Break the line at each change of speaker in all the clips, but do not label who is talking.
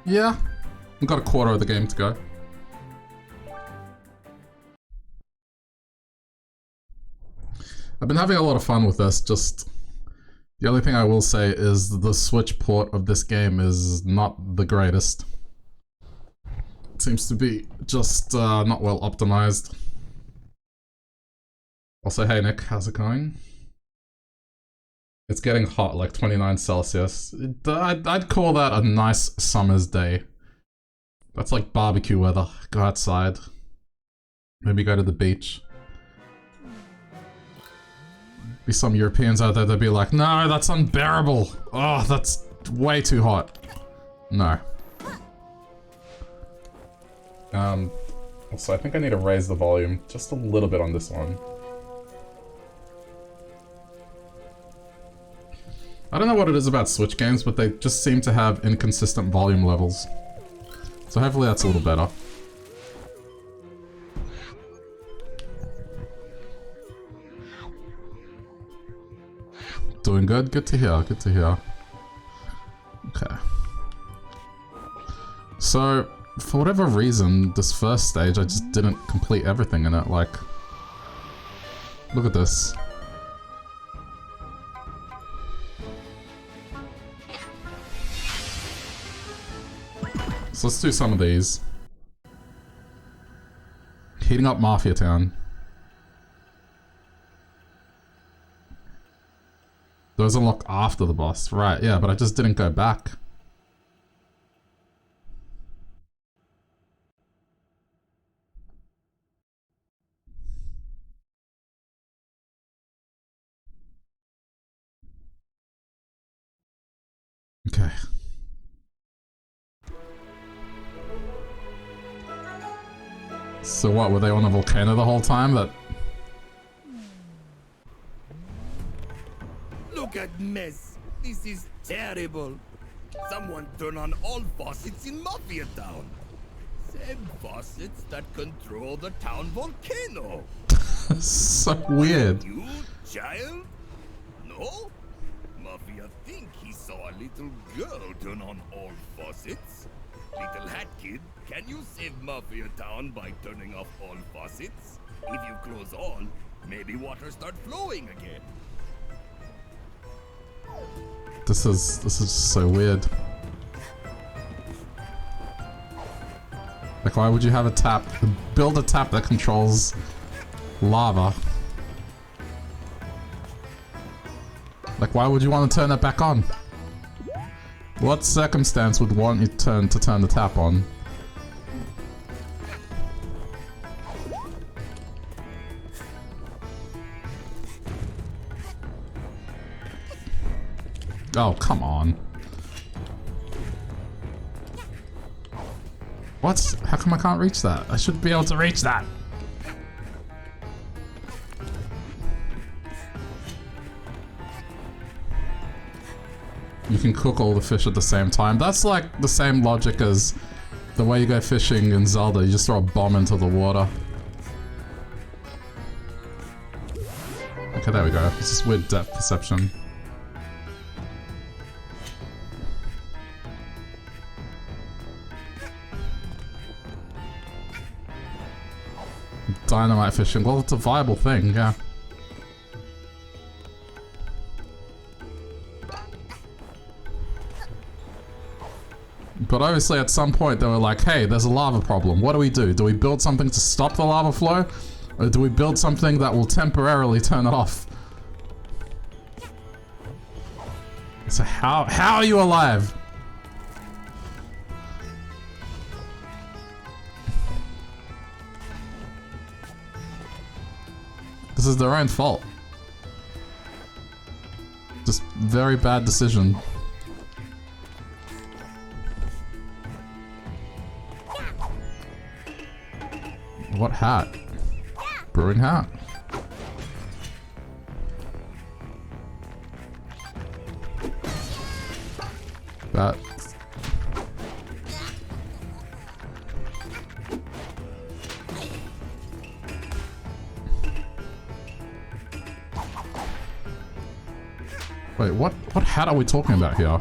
Yeah, we've got a quarter of the game to go. I've been having a lot of fun with this, just... The only thing I will say is the Switch port of this game is not the greatest. It seems to be just not well optimized. Also, hey Nick, how's it going? It's getting hot, like 29 Celsius. I'd call that a nice summer's day. That's like barbecue weather. Go outside. Maybe go to the beach. Be some Europeans out there that'd be like, no, that's unbearable. Oh, that's way too hot. No. Also, I think I need to raise the volume just a little bit on this one. I don't know what it is about Switch games, but they just seem to have inconsistent volume levels. So hopefully that's a little better. Doing good? Good to hear, good to hear. Okay. So, for whatever reason, this first stage, I just didn't complete everything in it, like... Look at this. So let's do some of these. Heating up Mafia Town. Those unlock after the boss. Right, yeah, but I just didn't go back. Okay. So what, were they on a volcano the whole time? That...
Look at mess. This is terrible. Someone turn on all faucets in Mafia Town. Same faucets that control the town volcano.
So weird.
You, child? No? Mafia think he saw a little girl turn on all faucets. Little hat kid, can you save Mafia Town by turning off all faucets? If you close all, maybe water start flowing again.
This is so weird. Like, why would you have a tap? Build a tap that controls lava. Like, why would you want to turn it back on? What circumstance would want you to turn the tap on? Oh, come on. What? How come I can't reach that? I should be able to reach that. You can cook all the fish at the same time. That's like the same logic as the way you go fishing in Zelda. You just throw a bomb into the water. Okay, there we go. It's just weird depth perception. Dynamite fishing. Well, it's a viable thing, yeah. But obviously at some point they were like, hey, there's a lava problem. What do? Do we build something to stop the lava flow? Or do we build something that will temporarily turn it off? So how are you alive? This is their own fault. Just very bad decision. What hat? Brewing hat. That. Wait, what hat are we talking about here?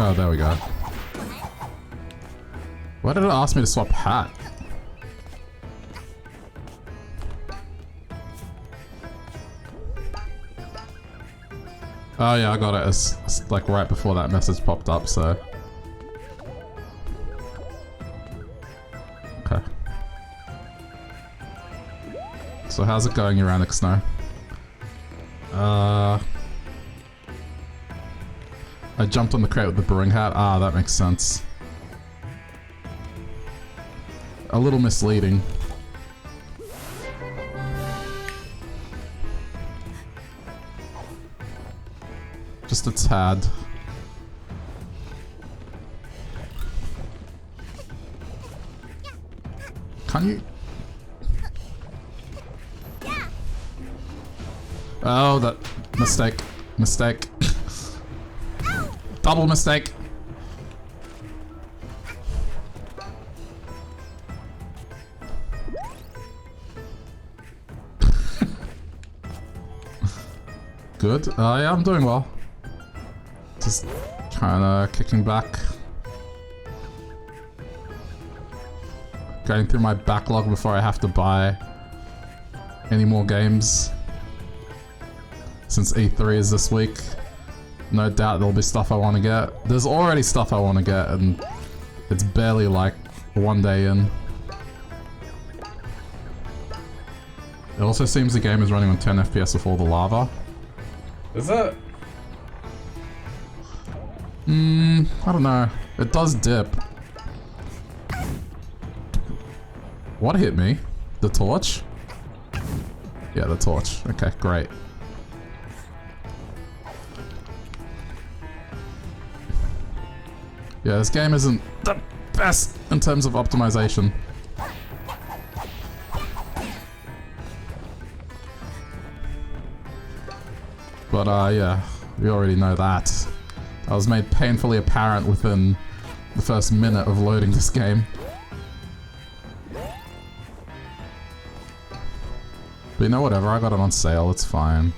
Oh, there we go. Why did it ask me to swap hat? Oh yeah, I got it. It's like right before that message popped up, so... Okay. So how's it going, Uranic Snow? I jumped on the crate with the brewing hat. Ah, that makes sense. A little misleading. Just a tad. Can you... Oh, that... Mistake. Mistake. Double mistake. Good. Yeah, I'm doing well. Just kinda kicking back. Going through my backlog before I have to buy any more games. Since E3 is this week, no doubt there'll be stuff I want to get. There's already stuff I want to get, and it's barely like one day in. It also seems the game is running on 10 FPS with all the lava. Is it? I don't know. It does dip. What hit me? The torch? Yeah, the torch. Okay, great. Yeah, this game isn't the best in terms of optimization. But yeah, we already know that. That was made painfully apparent within the first minute of loading this game. But you know, whatever, I got it on sale, it's fine.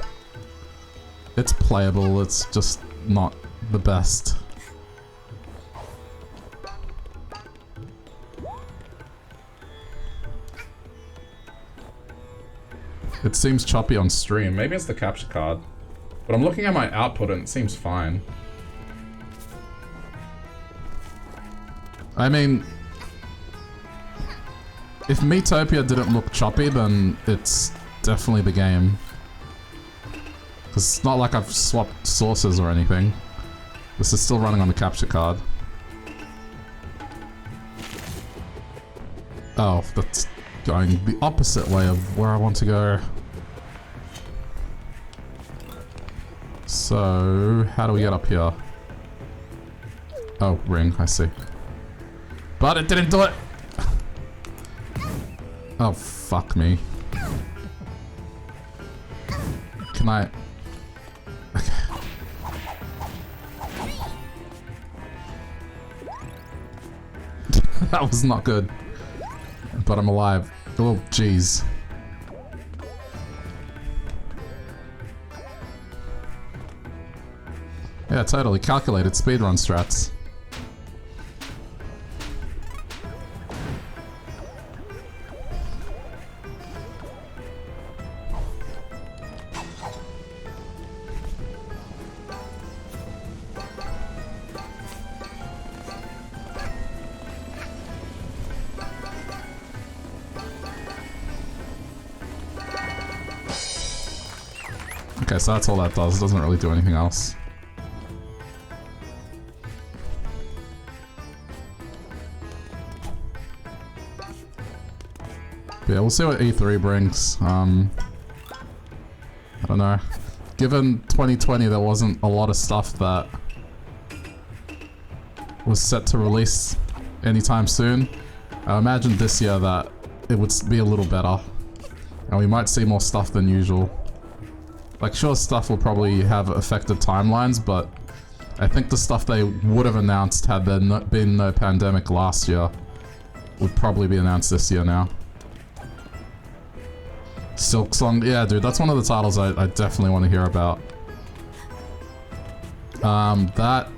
It's playable, it's just not the best. It seems choppy on stream. Maybe it's the capture card. But I'm looking at my output and it seems fine. I mean... if Miitopia didn't look choppy, then it's definitely the game. Because it's not like I've swapped sources or anything. This is still running on the capture card. Oh, that's going the opposite way of where I want to go. So, how do we get up here? Oh, ring, I see. But it didn't do it! Oh, fuck me. Can I... Okay. That was not good. But I'm alive. Oh, jeez. Yeah, totally. Calculated speedrun strats. Okay, so that's all that does. It doesn't really do anything else. But yeah, we'll see what E3 brings. I don't know. Given 2020, there wasn't a lot of stuff that was set to release anytime soon. I imagine this year that it would be a little better. And we might see more stuff than usual. Like, sure, stuff will probably have affected timelines, but I think the stuff they would have announced had there been no pandemic last year would probably be announced this year now. Silksong, yeah, dude, that's one of the titles I definitely want to hear about. That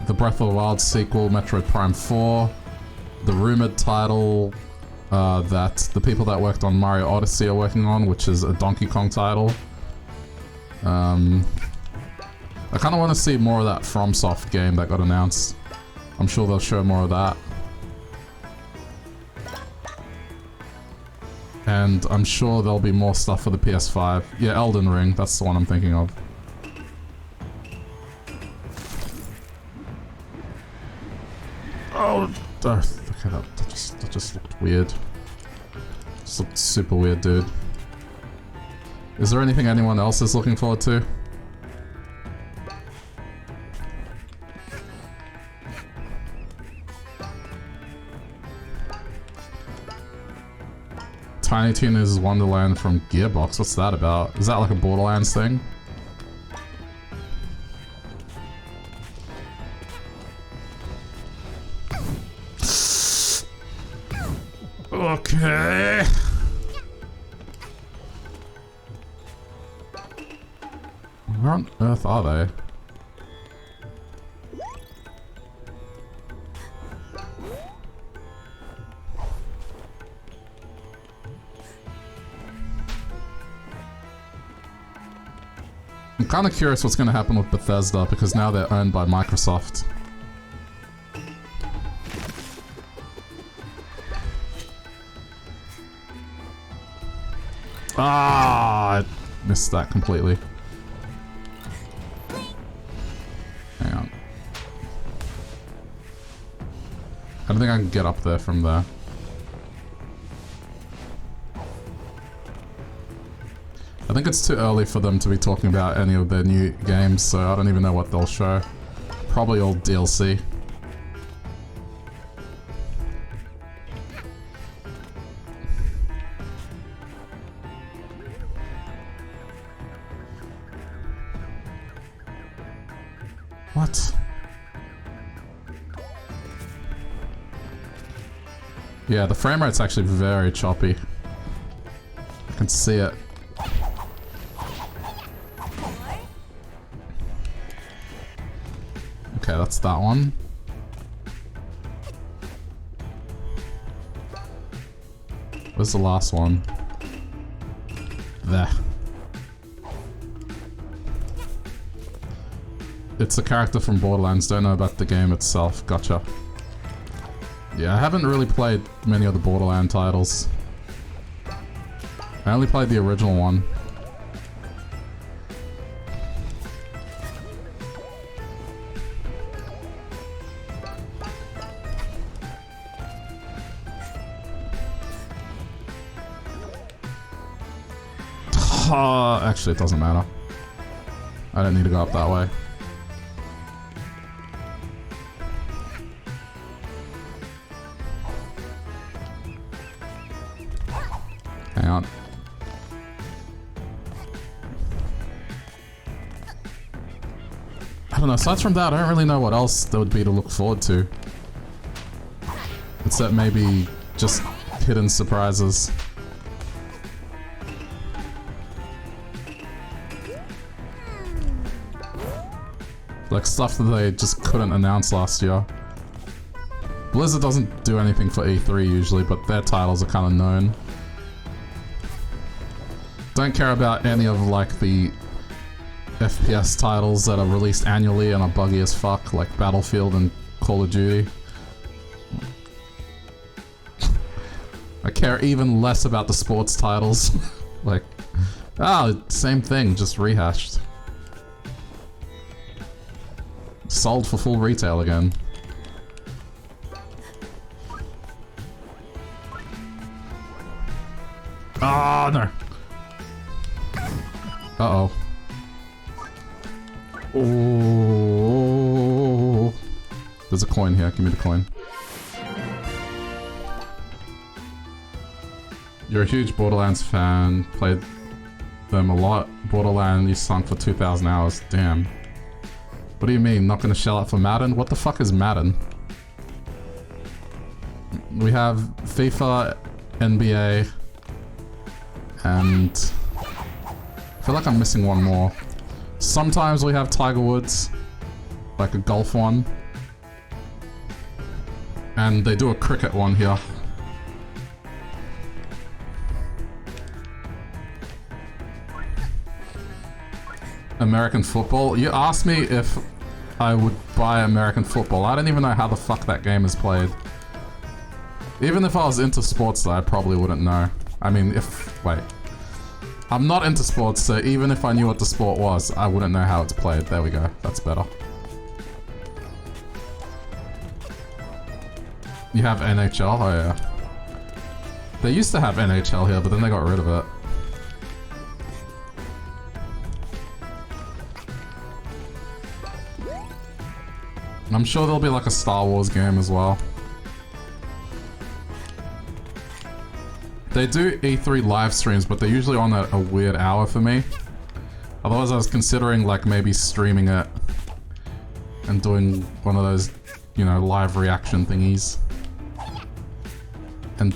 the Breath of the Wild sequel, Metroid Prime 4, the rumored title that the people that worked on Mario Odyssey are working on, which is a Donkey Kong title. I kind of want to see more of that FromSoft game that got announced. I'm sure they'll show more of that. And I'm sure there'll be more stuff for the PS5. Yeah, Elden Ring, that's the one I'm thinking of. Oh, okay, that just looked weird. Just looked super weird, dude. Is there anything anyone else is looking forward to? Tiny Tina's Wonderland from Gearbox, what's that about? Is that like a Borderlands thing? Okay. Where on earth are they? I'm kind of curious what's going to happen with Bethesda because now they're owned by Microsoft. Ah, I missed that completely. Hang on. I don't think I can get up there from there. I think it's too early for them to be talking about any of their new games, so I don't even know what they'll show. Probably all DLC. What? Yeah, the frame rate's actually very choppy. I can see it. Okay, that's that one. Where's the last one? There. It's a character from Borderlands, don't know about the game itself, gotcha. Yeah, I haven't really played many of the Borderlands titles. I only played the original one. Actually, it doesn't matter. I don't need to go up that way. Hang on. I don't know, aside from that, I don't really know what else there would be to look forward to. Except maybe just hidden surprises. Like stuff that they just couldn't announce last year. Blizzard doesn't do anything for E3 usually, but their titles are kind of known. Don't care about any of like the FPS titles that are released annually and are buggy as fuck, like Battlefield and Call of Duty. I care even less about the sports titles. Like, same thing, just rehashed. Sold for full retail again. Oh no. Uh-oh. Oh. There's a coin here, give me the coin. You're a huge Borderlands fan, played them a lot. Borderlands, you sunk for 2,000 hours, damn. What do you mean, not gonna shell out for Madden? What the fuck is Madden? We have FIFA, NBA, and I feel like I'm missing one more. Sometimes we have Tiger Woods, like a golf one. And they do a cricket one here. American football? You asked me if I would buy American football. I don't even know how the fuck that game is played. Even if I was into sports though, I probably wouldn't know. I mean, wait. I'm not into sports, so even if I knew what the sport was, I wouldn't know how it's played. There we go. That's better. You have NHL? Oh yeah. They used to have NHL here, but then they got rid of it. I'm sure there'll be like a Star Wars game as well. They do E3 live streams, but they're usually on at a weird hour for me. Otherwise I was considering like maybe streaming it and doing one of those, you know, live reaction thingies. And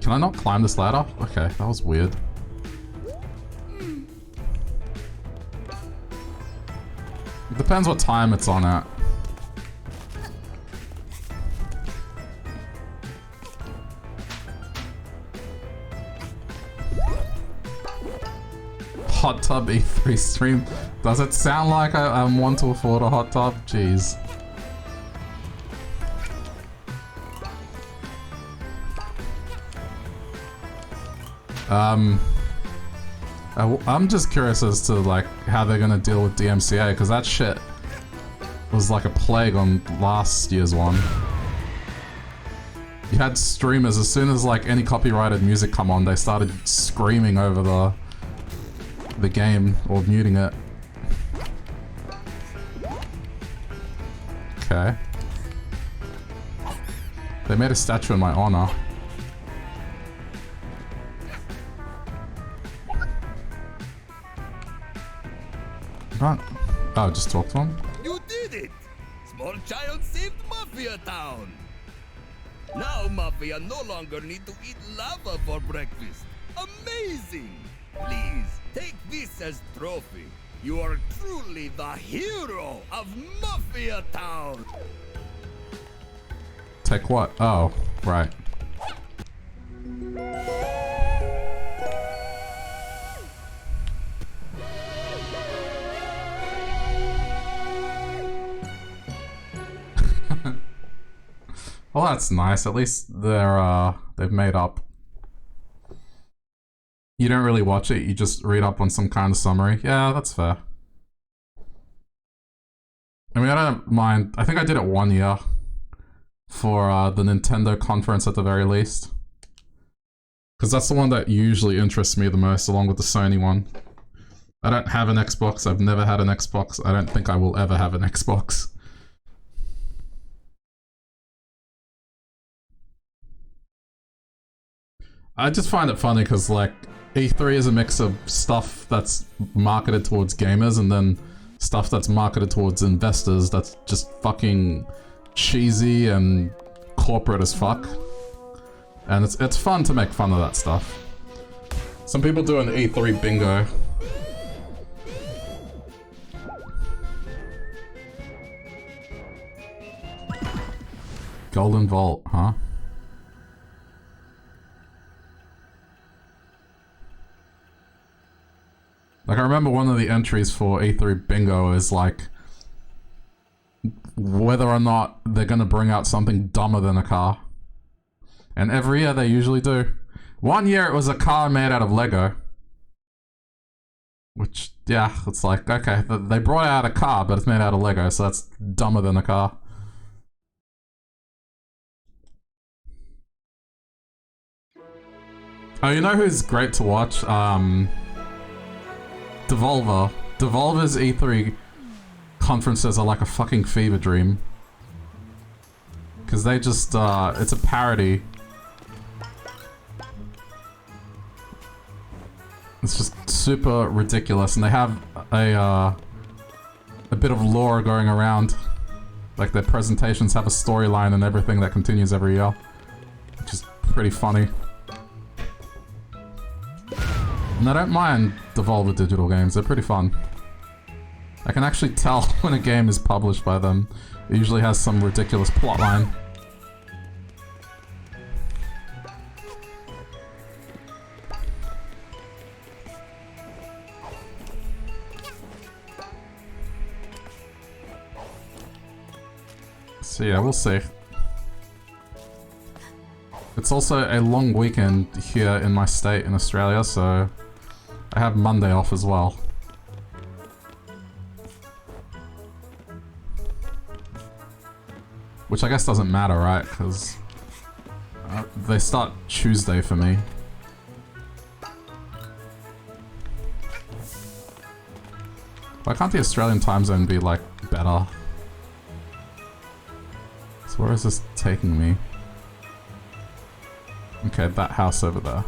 can I not climb this ladder? Okay, that was weird. It depends what time it's on at. Hot tub E3 stream. Does it sound like I want to afford a hot tub? Jeez. I'm just curious as to like how they're gonna deal with DMCA, because that shit was like a plague on last year's one. You had streamers, as soon as like any copyrighted music come on, they started screaming over the game or muting it. Okay. They made a statue in my honor. Right. Oh, just talk to him?
You did it! Small child saved Mafia Town! Now Mafia no longer need to eat lava for breakfast. Amazing! Please, take this as trophy. You are truly the hero of Mafia Town!
Take what? Oh, right. Well, that's nice. At least they've made up. You don't really watch it, you just read up on some kind of summary. Yeah, that's fair. I mean, I don't mind. I think I did it 1 year for the Nintendo conference at the very least. Because that's the one that usually interests me the most, along with the Sony one. I don't have an Xbox, I've never had an Xbox, I don't think I will ever have an Xbox. I just find it funny because, like, E3 is a mix of stuff that's marketed towards gamers and then stuff that's marketed towards investors that's just fucking cheesy and corporate as fuck. And it's fun to make fun of that stuff. Some people do an E3 bingo. Golden Vault, huh? Like, I remember one of the entries for E3 Bingo is like whether or not they're gonna bring out something dumber than a car. And every year they usually do. 1 year it was a car made out of Lego. Which, yeah, it's like, okay, they brought out a car, but it's made out of Lego, so that's dumber than a car. Oh, you know who's great to watch? Devolver. Devolver's E3 conferences are like a fucking fever dream. Because they just, it's a parody. It's just super ridiculous, and they have a bit of lore going around. Like, their presentations have a storyline and everything that continues every year. Which is pretty funny. And I don't mind Devolver Digital games, they're pretty fun. I can actually tell when a game is published by them. It usually has some ridiculous plotline. So yeah, we'll see. It's also a long weekend here in my state in Australia, so I have Monday off as well. Which I guess doesn't matter, right? Because they start Tuesday for me. Why can't the Australian time zone be, like, better? So where is this taking me? Okay, that house over there.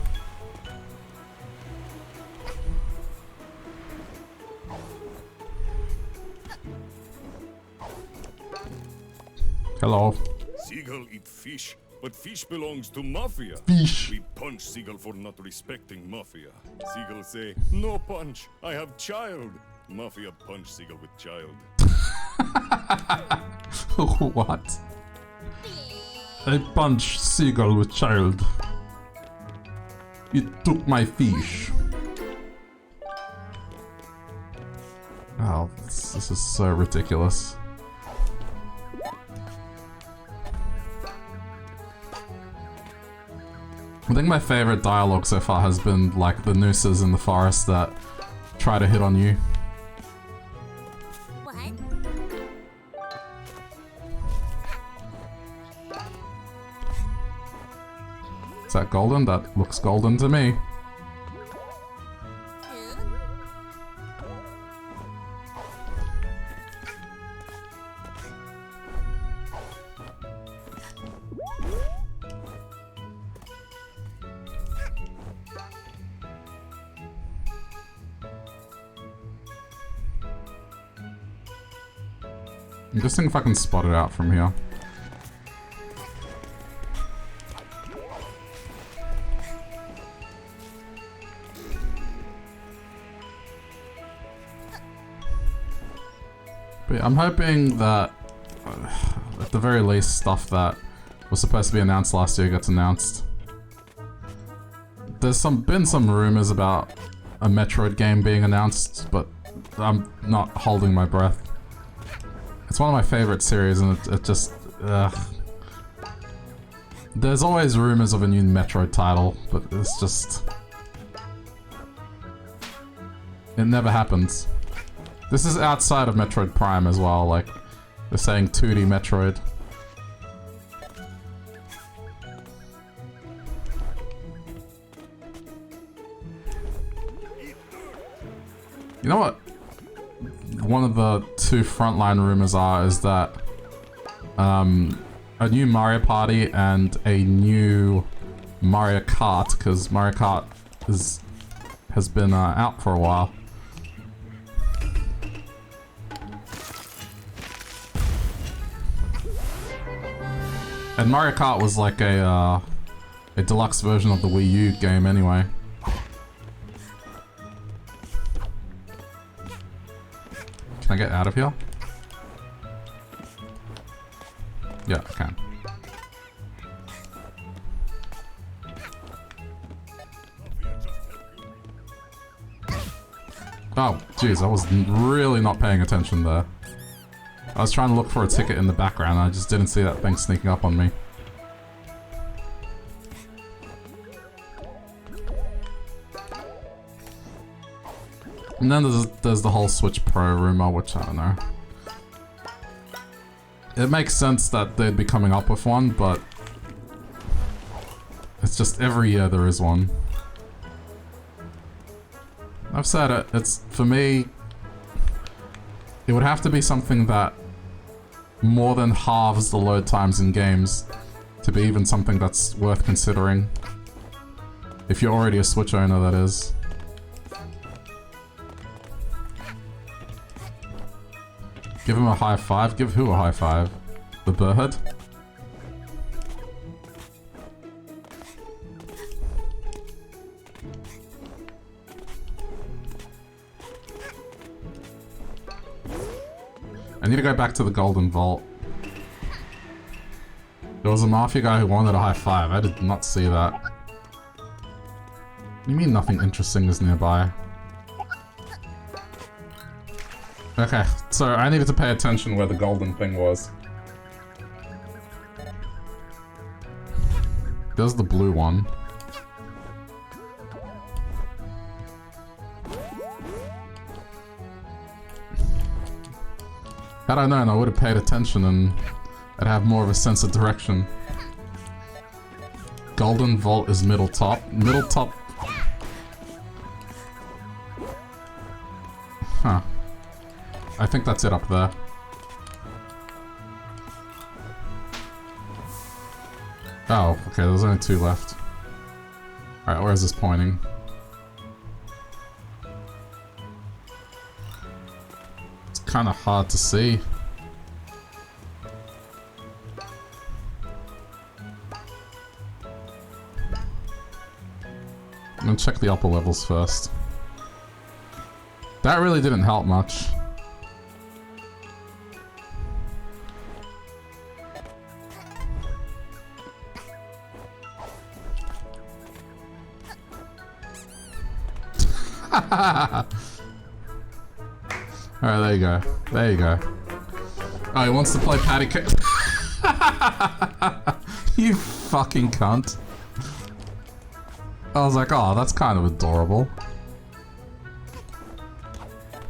Hello.
Seagull eat fish, but fish belongs to Mafia.
Fish.
We punch Seagull for not respecting Mafia. Seagull say, no punch, I have child. Mafia punch Seagull with child.
What? I punch Seagull with child. You took my fish. Oh, this is so ridiculous. I think my favorite dialogue so far has been like the nooses in the forest that try to hit on you.
What?
Is that golden? That looks golden to me. I'm just seeing if I can spot it out from here. But yeah, I'm hoping that, at the very least, stuff that was supposed to be announced last year gets announced. There's been some rumors about a Metroid game being announced, but I'm not holding my breath. It's one of my favorite series, and it just... There's always rumors of a new Metroid title, but it's just... It never happens. This is outside of Metroid Prime as well, like, they're saying 2D Metroid. You know what? One of the two frontline rumors is that a new Mario Party and a new Mario Kart, because Mario Kart has been out for a while. And Mario Kart was like a deluxe version of the Wii U game anyway. Can I get out of here? Yeah, I can. Oh, jeez, I was really not paying attention there. I was trying to look for a ticket in the background and I just didn't see that thing sneaking up on me. And then there's the whole Switch Pro rumor, which I don't know. It makes sense that they'd be coming up with one, but it's just every year there is one. I've said it, it's, for me, it would have to be something that more than halves the load times in games to be even something that's worth considering. If you're already a Switch owner, that is. Give him a high five? Give who a high five? The bird? I need to go back to the Golden Vault. There was a Mafia guy who wanted a high five. I did not see that. What do you mean nothing interesting is nearby? Okay, so I needed to pay attention where the golden thing was. there's the blue one. Had I known, I would have paid attention and I'd have more of a sense of direction. Golden Vault is middle top. Middle top... Huh. I think that's it up there. Oh, okay, there's only 2 left. Alright, where is this pointing? It's kind of hard to see. I'm gonna check the upper levels first. That really didn't help much. Alright, there you go. There you go. Oh, he wants to play patty cake. You fucking cunt. I was like, oh, that's kind of adorable.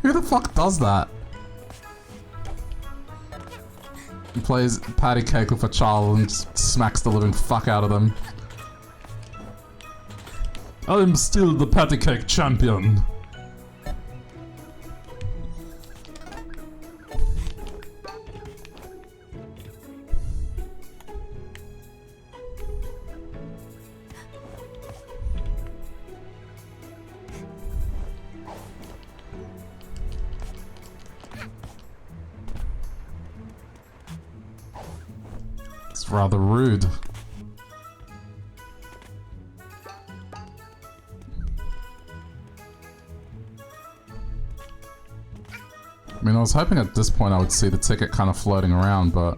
Who the fuck does that? He plays patty cake with a child and just smacks the living fuck out of them. I'm still the patty cake champion. It's rather rude. I mean, I was hoping at this point I would see the ticket kind of floating around, but...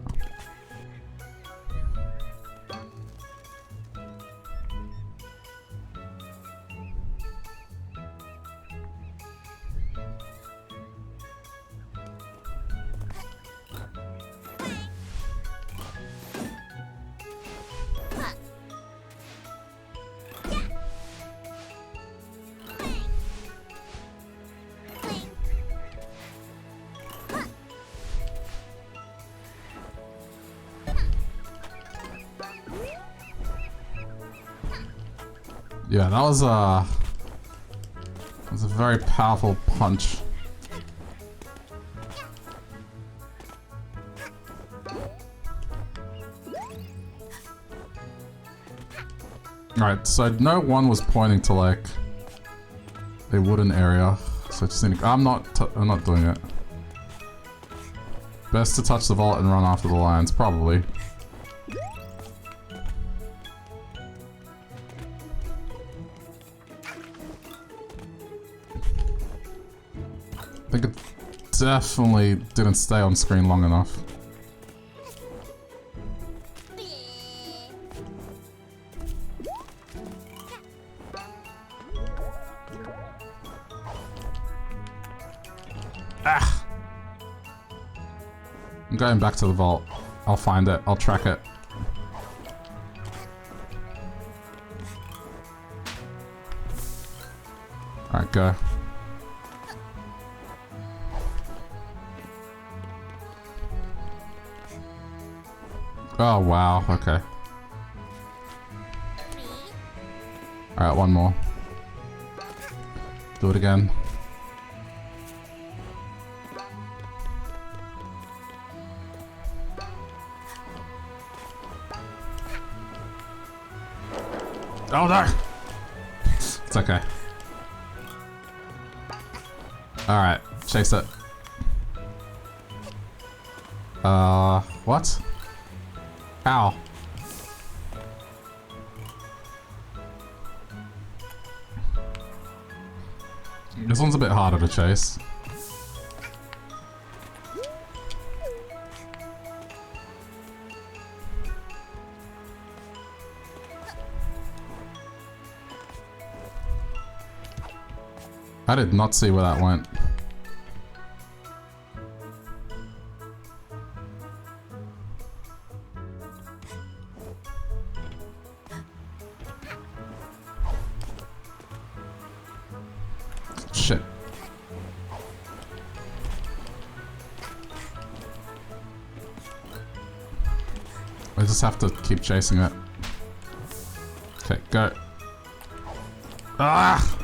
Yeah, that was a very powerful punch. Alright, so no one was pointing to like a wooden area, so I just need to, I'm not doing it. Best to touch the vault and run after the lions, probably. I think it definitely didn't stay on screen long enough. Ah! I'm going back to the vault. I'll find it. I'll track it. Alright, go. Oh, wow. Okay. Alright, one more. Do it again. Oh, no! It's okay. Alright, chase it. What? Ow. This one's a bit harder to chase. I did not see where that went. shit. I just have to keep chasing it. Okay, go. Ah!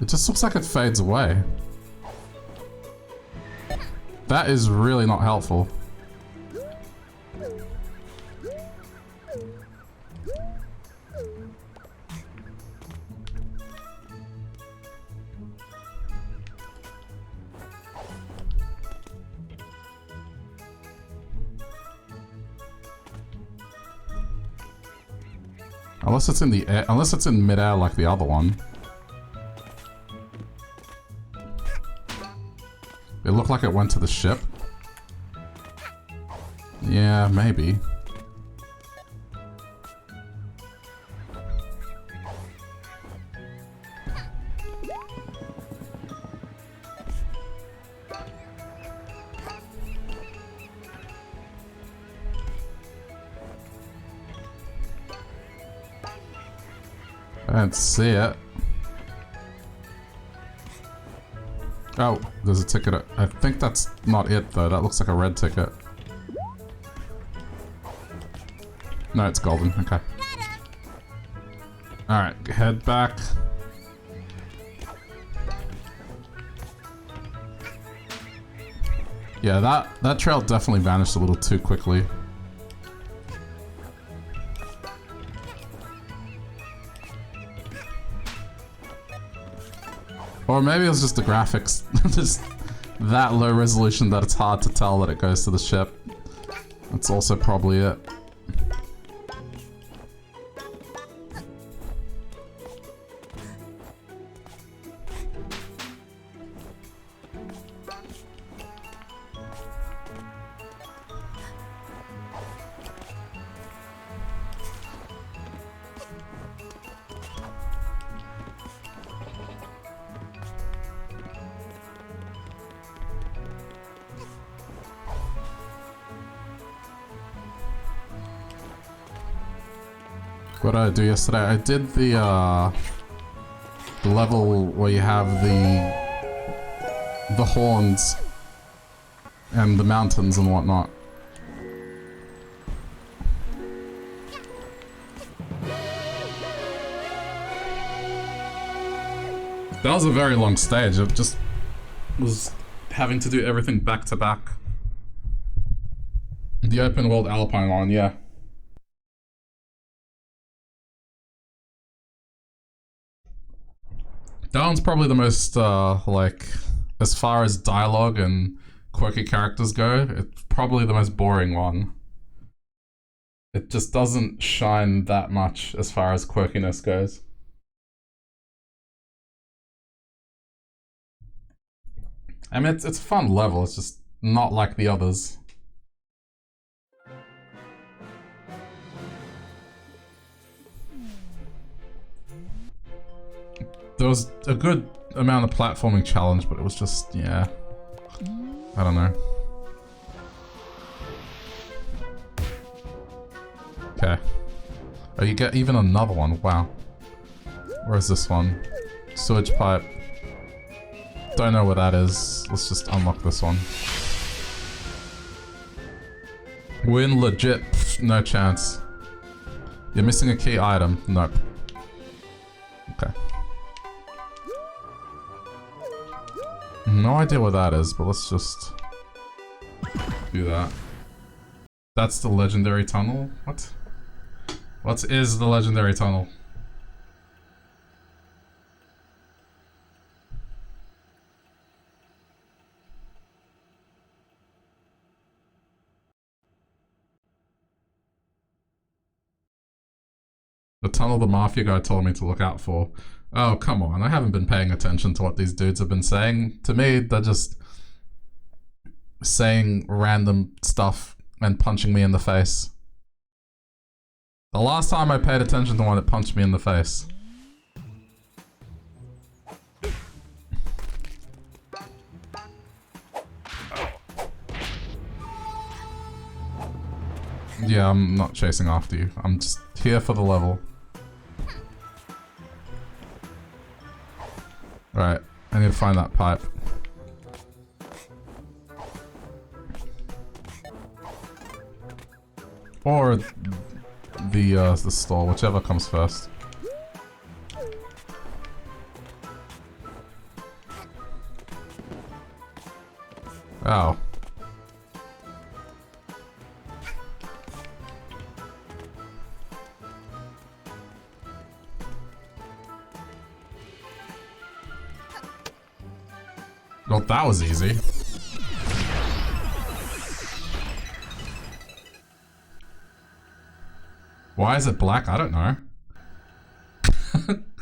It just looks like it fades away. That is really not helpful. Unless it's in the air, unless it's in midair like the other one. It looked like it went to the ship. Yeah, maybe. I don't see it. Oh, there's a ticket. I think that's not it though. That looks like a red ticket. No, it's golden. Okay. Alright, head back. Yeah, that trail definitely vanished a little too quickly. Or maybe it was just the graphics. Just that low resolution that it's hard to tell that it goes to the ship. That's also probably it. What did I do yesterday? I did the level where you have the horns and the mountains and whatnot. That was a very long stage. It just was having to do everything back to back. The open world Alpine one, yeah. That one's probably the most, like, as far as dialogue and quirky characters go, it's probably the most boring one. It just doesn't shine that much as far as quirkiness goes. I mean, it's a fun level, it's just not like the others. There was a good amount of platforming challenge, but it was just, yeah. I don't know. Okay. Oh, you get even another one, wow. Where's this one? Sewage pipe. Don't know what that is. Let's just unlock this one. Win legit. Pfft, no chance. You're missing a key item. Nope. Okay. No idea what that is, but let's just do that. That's the legendary tunnel? What? What is the legendary tunnel? The tunnel the Mafia guy told me to look out for. Oh, come on. I haven't been paying attention to what these dudes have been saying. To me, they're just saying random stuff and punching me in the face. The last time I paid attention to one, it punched me in the face. Yeah, I'm not chasing after you. I'm just here for the level. Right, I need to find that pipe. Or the store, whichever comes first. Oh. Well, that was easy. Why is it black? I don't know.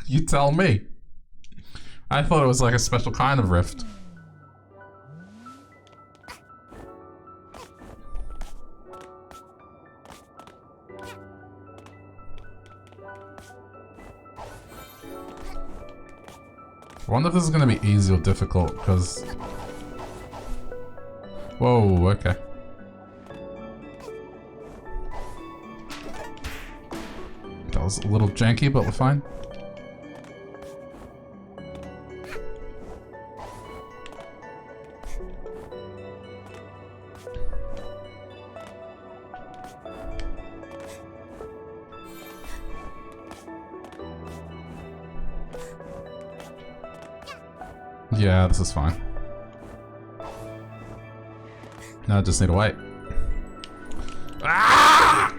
You tell me. I thought it was like a special kind of rift. I wonder if this is gonna be easy or difficult, because... Whoa, okay. That was a little janky, but we're fine. Yeah, this is fine. Now I just need to wait. Ah!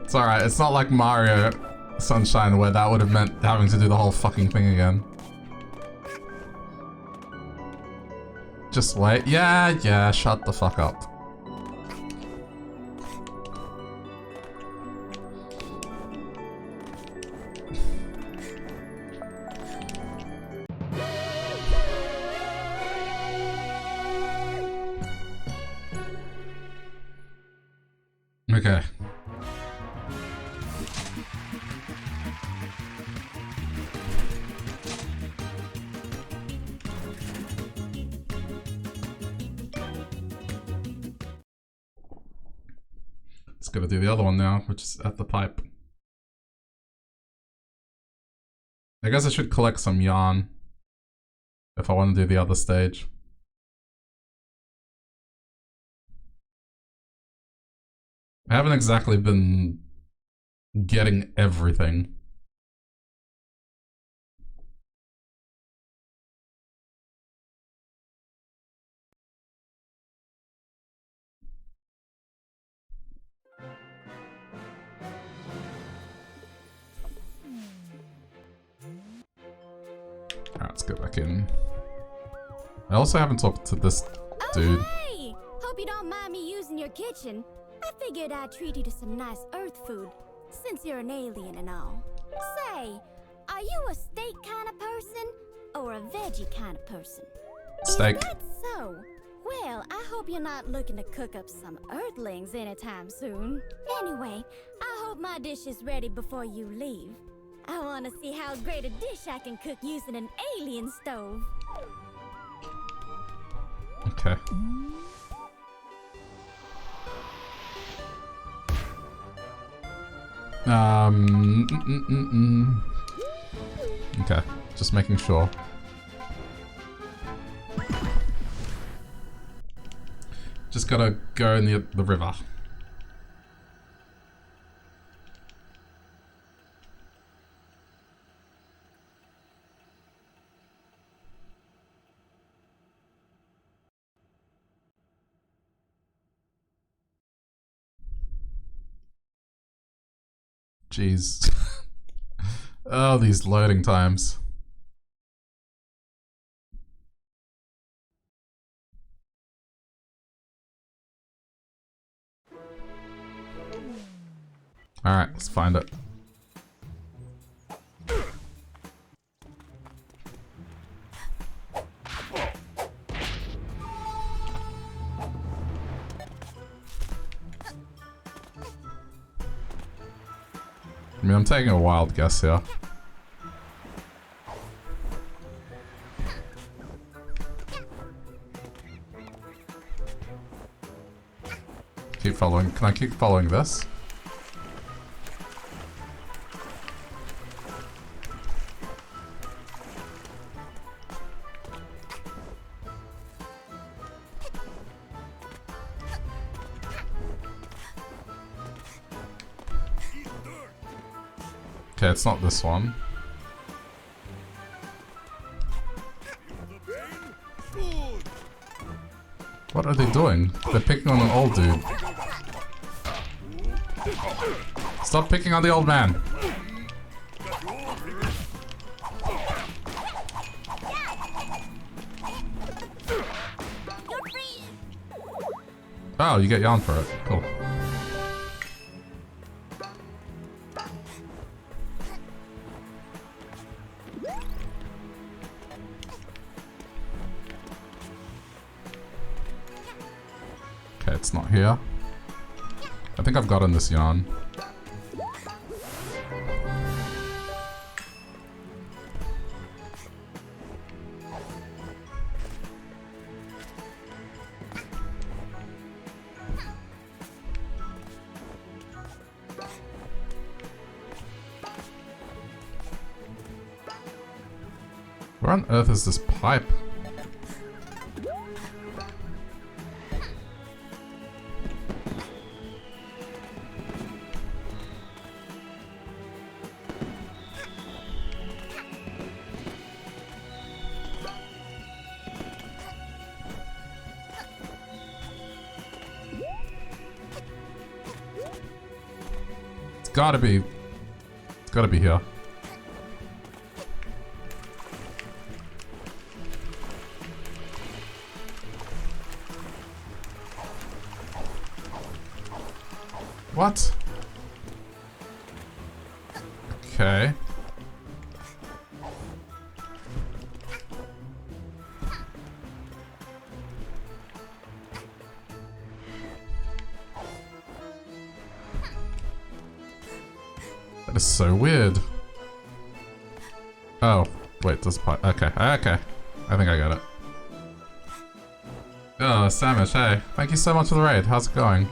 It's alright, it's not like Mario Sunshine where that would have meant having to do the whole fucking thing again. Just wait. Yeah, shut the fuck up. Okay. Let's go to do the other one now, which is at the pipe. I guess I should collect some yarn if I want to do the other stage. I haven't exactly been getting everything. Alright, let's go back in. I also haven't talked to this dude.
Oh, hey! Hope you don't mind me using your kitchen. I figured I'd treat you to some nice earth food, since you're an alien and all. Say, are you a steak kind of person, or a veggie kind of person?
Steak.
Is that so? Well, I hope you're not looking to cook up some earthlings anytime soon. Anyway, I hope my dish is ready before you leave. I want to see how great a dish I can cook using an alien stove.
Okay. Okay, just making sure. Just gotta go in the river. Jeez. Oh, these loading times. Alright, let's find it. I mean, I'm taking a wild guess here. keep following. Can I keep following this? Okay, it's not this one. What are they doing? They're picking on an old dude. Stop picking on the old man. Oh, you get yarn for it. Cool. Okay, it's not here. I think I've gotten this yarn. Where on earth is this pipe? It's gotta be here. What? Okay. That is so weird. Oh, wait, there's a pipe. Okay, okay. I think I got it. Oh, Samish, hey. Thank you so much for the raid. How's it going?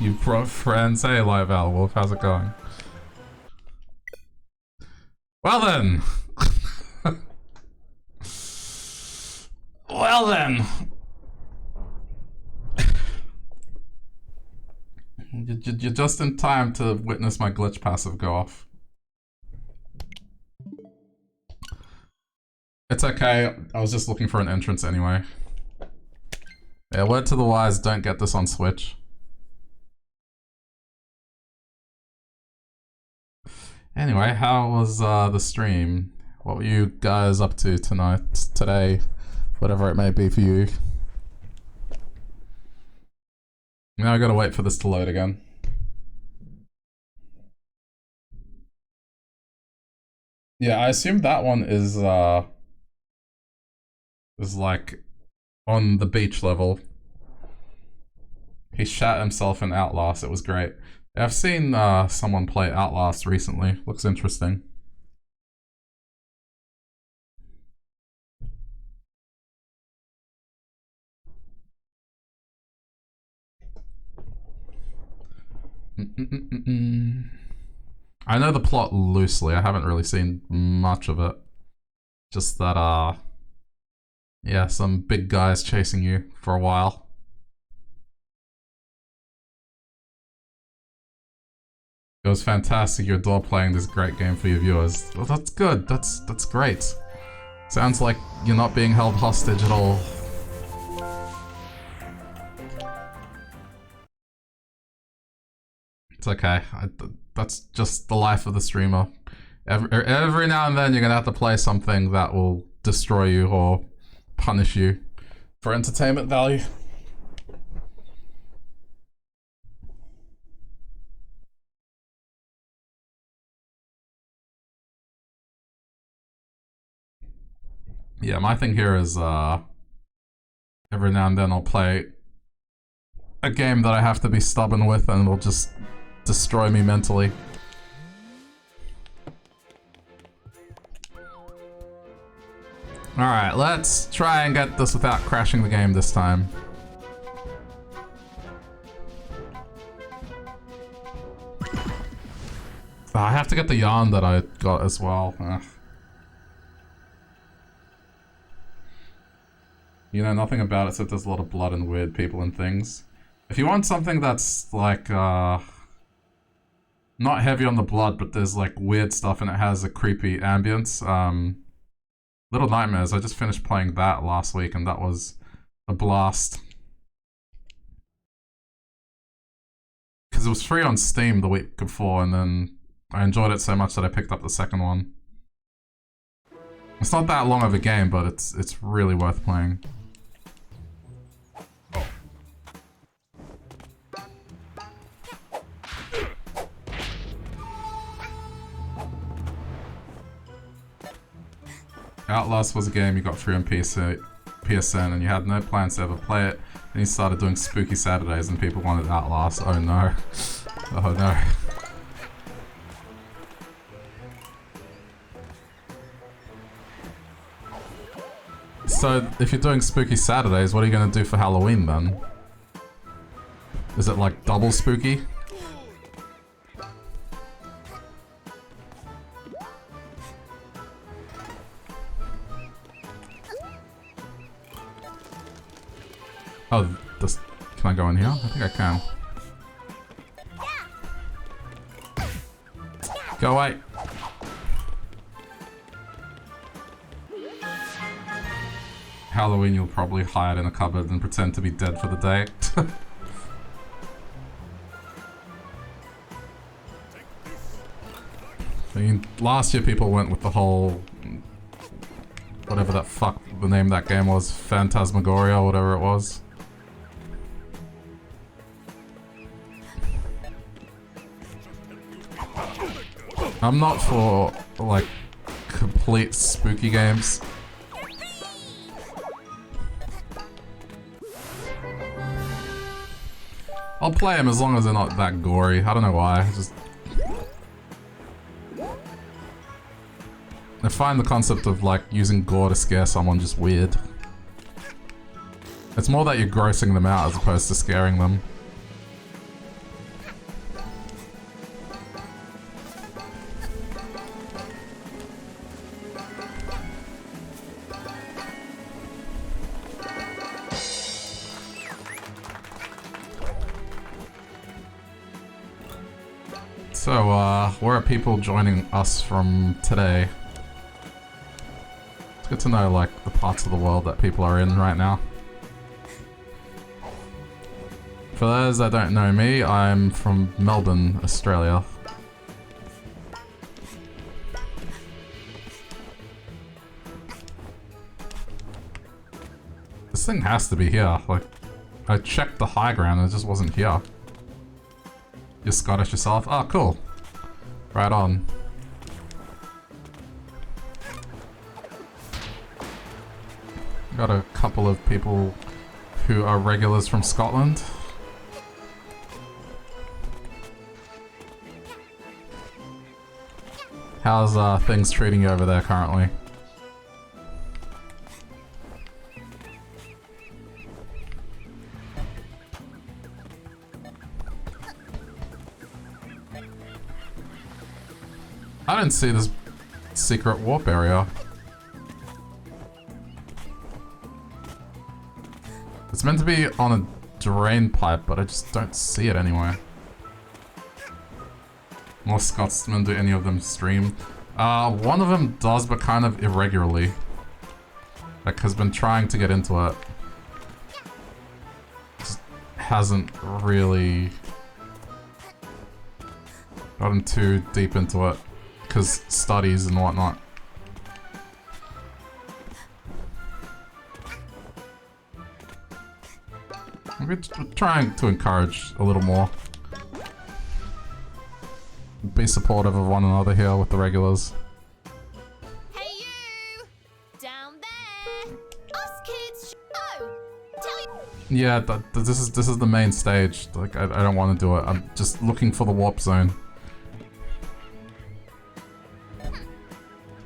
You brought friends. Hey, Live Owl Wolf, how's it going? Well then! Well then! You're just in time to witness my glitch passive go off. It's okay, I was just looking for an entrance anyway. Yeah, word to the wise, don't get this on Switch. Anyway, how was the stream? What were you guys up to tonight, today, whatever it may be for you? Now I gotta wait for this to load again. Yeah, I assume that one is like on the beach level. He shat himself in Outlast, it was great. I've seen someone play Outlast recently. Looks interesting. I know the plot loosely. I haven't really seen much of it. Just that, yeah, some big guys chasing you for a while. It was fantastic. You're door playing this great game for your viewers. Well, that's good. That's great. Sounds like you're not being held hostage at all. It's okay. That's just the life of the streamer. Every now and then you're gonna have to play something that will destroy you or punish you for entertainment value. Yeah, my thing here is every now and then I'll play a game that I have to be stubborn with and it'll just destroy me mentally. Alright, let's try and get this without crashing the game this time. Oh, I have to get the yarn that I got as well. Ugh. You know nothing about it except there's a lot of blood and weird people and things. If you want something that's like, not heavy on the blood, but there's like weird stuff and it has a creepy ambience, Little Nightmares, I just finished playing that last week and that was a blast. Because it was free on Steam the week before and then I enjoyed it so much that I picked up the second one. It's not that long of a game, but it's really worth playing. Outlast was a game you got free on PSN and you had no plans to ever play it, and you started doing Spooky Saturdays and people wanted Outlast. Oh no. Oh no. So, if you're doing Spooky Saturdays, what are you gonna do for Halloween then? Is it like double spooky? Oh, this... Can I go in here? I think I can. Go away! Halloween you'll probably hide in a cupboard and pretend to be dead for the day. I mean, last year people went with the whole... whatever that fuck the name of that game was, Phantasmagoria or whatever it was. I'm not for, like, complete spooky games. I'll play them as long as they're not that gory. I don't know why. I find the concept of, like, using gore to scare someone just weird. It's more that you're grossing them out as opposed to scaring them. So, where are people joining us from today? It's good to know, like, the parts of the world that people are in right now. For those that don't know me, I'm from Melbourne, Australia. This thing has to be here. Like, I checked the high ground and it just wasn't here. You're Scottish yourself? Oh, cool. Right on. Got a couple of people who are regulars from Scotland. How's things treating you over there currently? I didn't see this secret warp area. It's meant to be on a drain pipe, but I just don't see it anywhere. More Scotsmen, do any of them stream? One of them does, but kind of irregularly. Like, has been trying to get into it. Just hasn't really gotten too deep into it. Because studies and whatnot. We're trying to encourage a little more. Be supportive of one another here with the regulars.
Hey you! Down there! Us kids tell you.
Yeah, this is the main stage. Like, I don't want to do it. I'm just looking for the warp zone.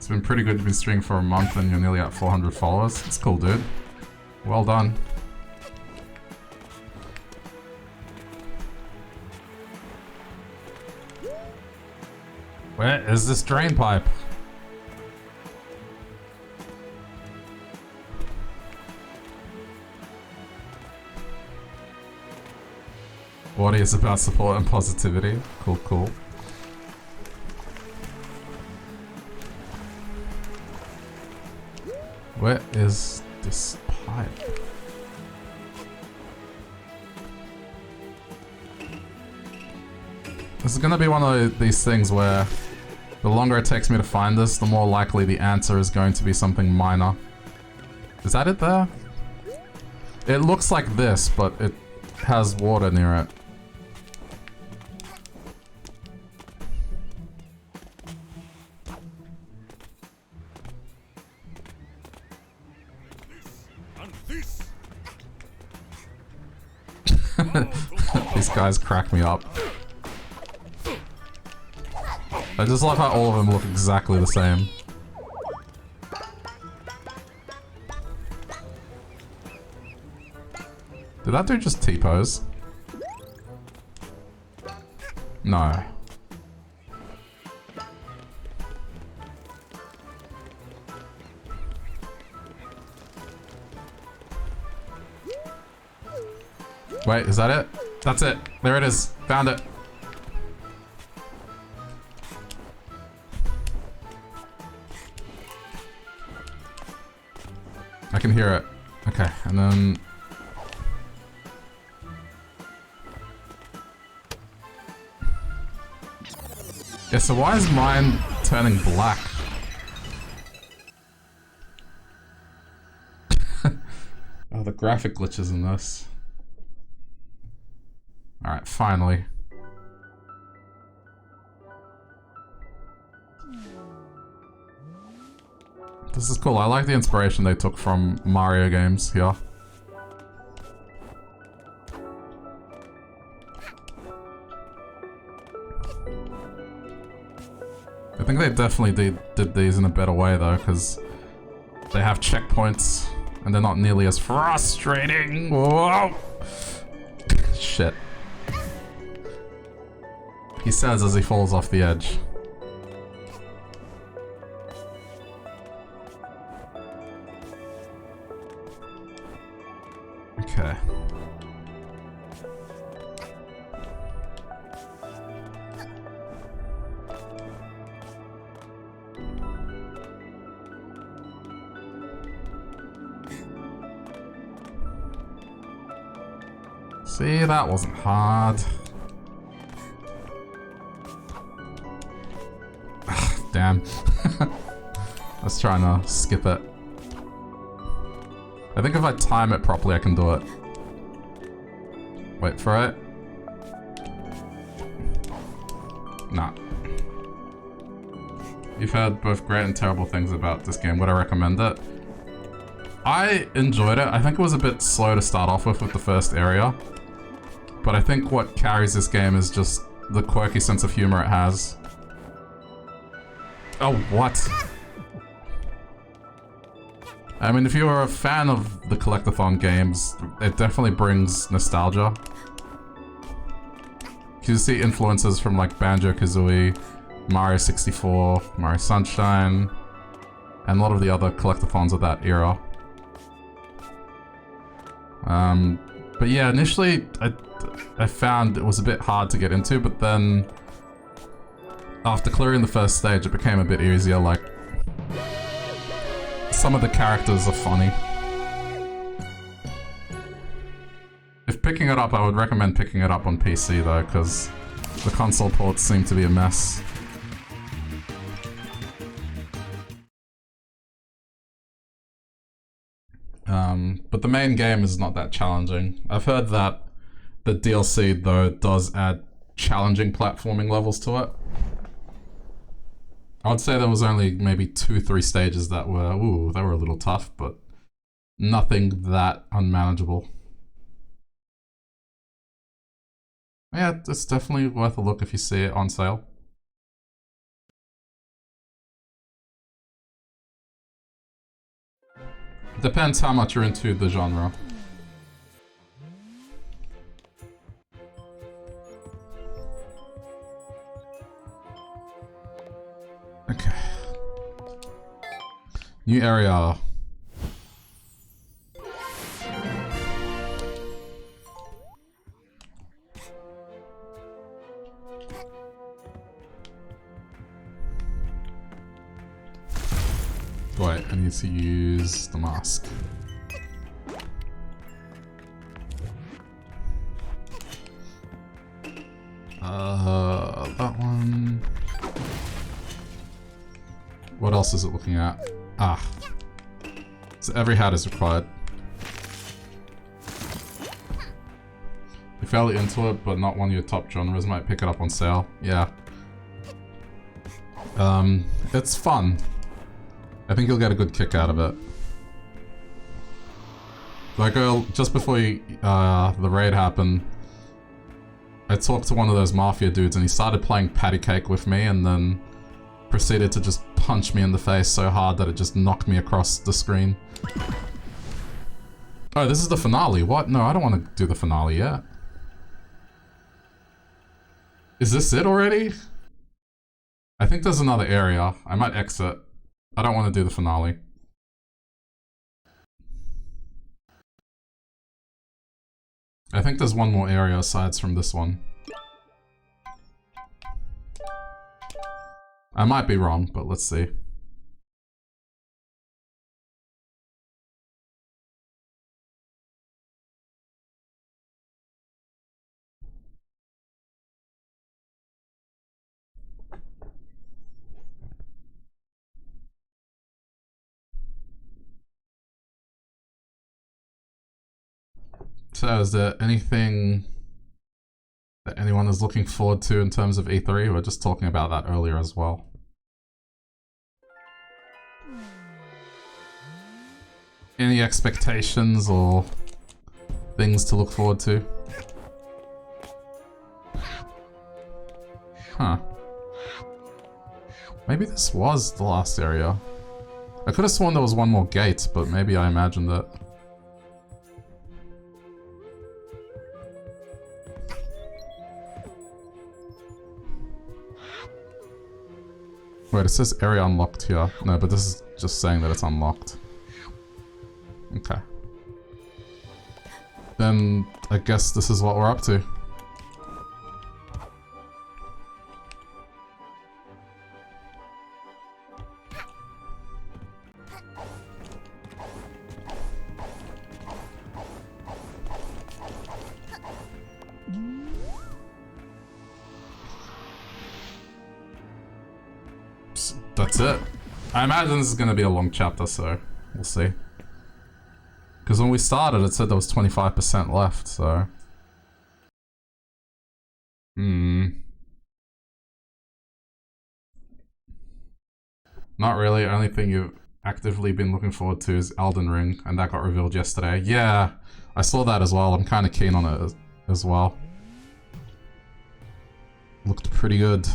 It's been pretty good. You've been streaming for a month and you're nearly at 400 followers. It's cool, dude. Well done. Where is this drain pipe? What is about support and positivity? Cool, cool. Where is this pipe? This is gonna be one of these things where the longer it takes me to find this, the more likely the answer is going to be something minor. Is that it there? It looks like this, but it has water near it. These guys crack me up. I just love how all of them look exactly the same. Did that dude just T-pose? No. Wait, is that it? That's it. There it is. Found it. I can hear it. Okay, and then... Yeah, so why is mine turning black? Oh, the graphic glitches in this. Alright, finally. This is cool. I like the inspiration they took from Mario games here. I think they definitely did these in a better way though, because they have checkpoints and they're not nearly as frustrating. Whoa! Shit. He says as he falls off the edge. Okay. See, that wasn't hard. Damn. I was trying to skip it. I think if I time it properly, I can do it. Wait for it. Nah. You've heard both great and terrible things about this game. Would I recommend it? I enjoyed it. I think it was a bit slow to start off with the first area. But I think what carries this game is just the quirky sense of humor it has. Oh, what? I mean, if you're a fan of the Collectathon games, it definitely brings nostalgia. You see influences from like Banjo-Kazooie, Mario 64, Mario Sunshine, and a lot of the other Collectathons of that era. But yeah, initially I found it was a bit hard to get into, but then after clearing the first stage, it became a bit easier. Like, some of the characters are funny. If picking it up, I would recommend picking it up on PC though, because the console ports seem to be a mess. But the main game is not that challenging. I've heard that the DLC though does add challenging platforming levels to it. I would say there was only maybe 2-3 stages that were, ooh, they were a little tough, but nothing that unmanageable. Yeah, it's definitely worth a look if you see it on sale. Depends how much you're into the genre. Okay. New area. Wait, I need to use the mask. That one. What else is it looking at? Ah. So every hat is required. You're fairly into it, but not one of your top genres. Might pick it up on sale. Yeah. It's fun. I think you'll get a good kick out of it. Like, just before the raid happened, I talked to one of those mafia dudes and he started playing patty cake with me and then proceeded to just punch me in the face so hard that it just knocked me across the screen. Oh, this is the finale. What? No, I don't want to do the finale yet. Is this it already? I think there's another area. I might exit. I don't want to do the finale. I think there's one more area aside from this one. I might be wrong, but let's see. So is there anything that anyone is looking forward to in terms of E3? We were just talking about that earlier as well. Any expectations or things to look forward to? Huh. Maybe this was the last area. I could have sworn there was one more gate, but maybe I imagined it. Wait, it says area unlocked here. No, but this is just saying that it's unlocked. Okay. Then I guess this is what we're up to. That's it. I imagine this is going to be a long chapter, so we'll see. Because when we started, it said there was 25% left, so... Not really. Only thing you've actively been looking forward to is Elden Ring, and that got revealed yesterday. Yeah, I saw that as well. I'm kind of keen on it as well. Looked pretty good.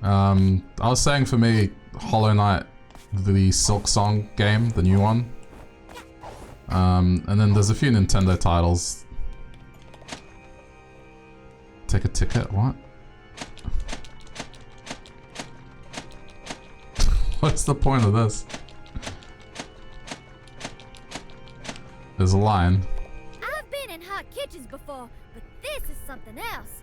I was saying for me, Hollow Knight, the Silk Song game, the new one. And then there's a few Nintendo titles. Take a ticket? What? What's the point of this? There's a line.
I've been in hot kitchens before, but this is something else.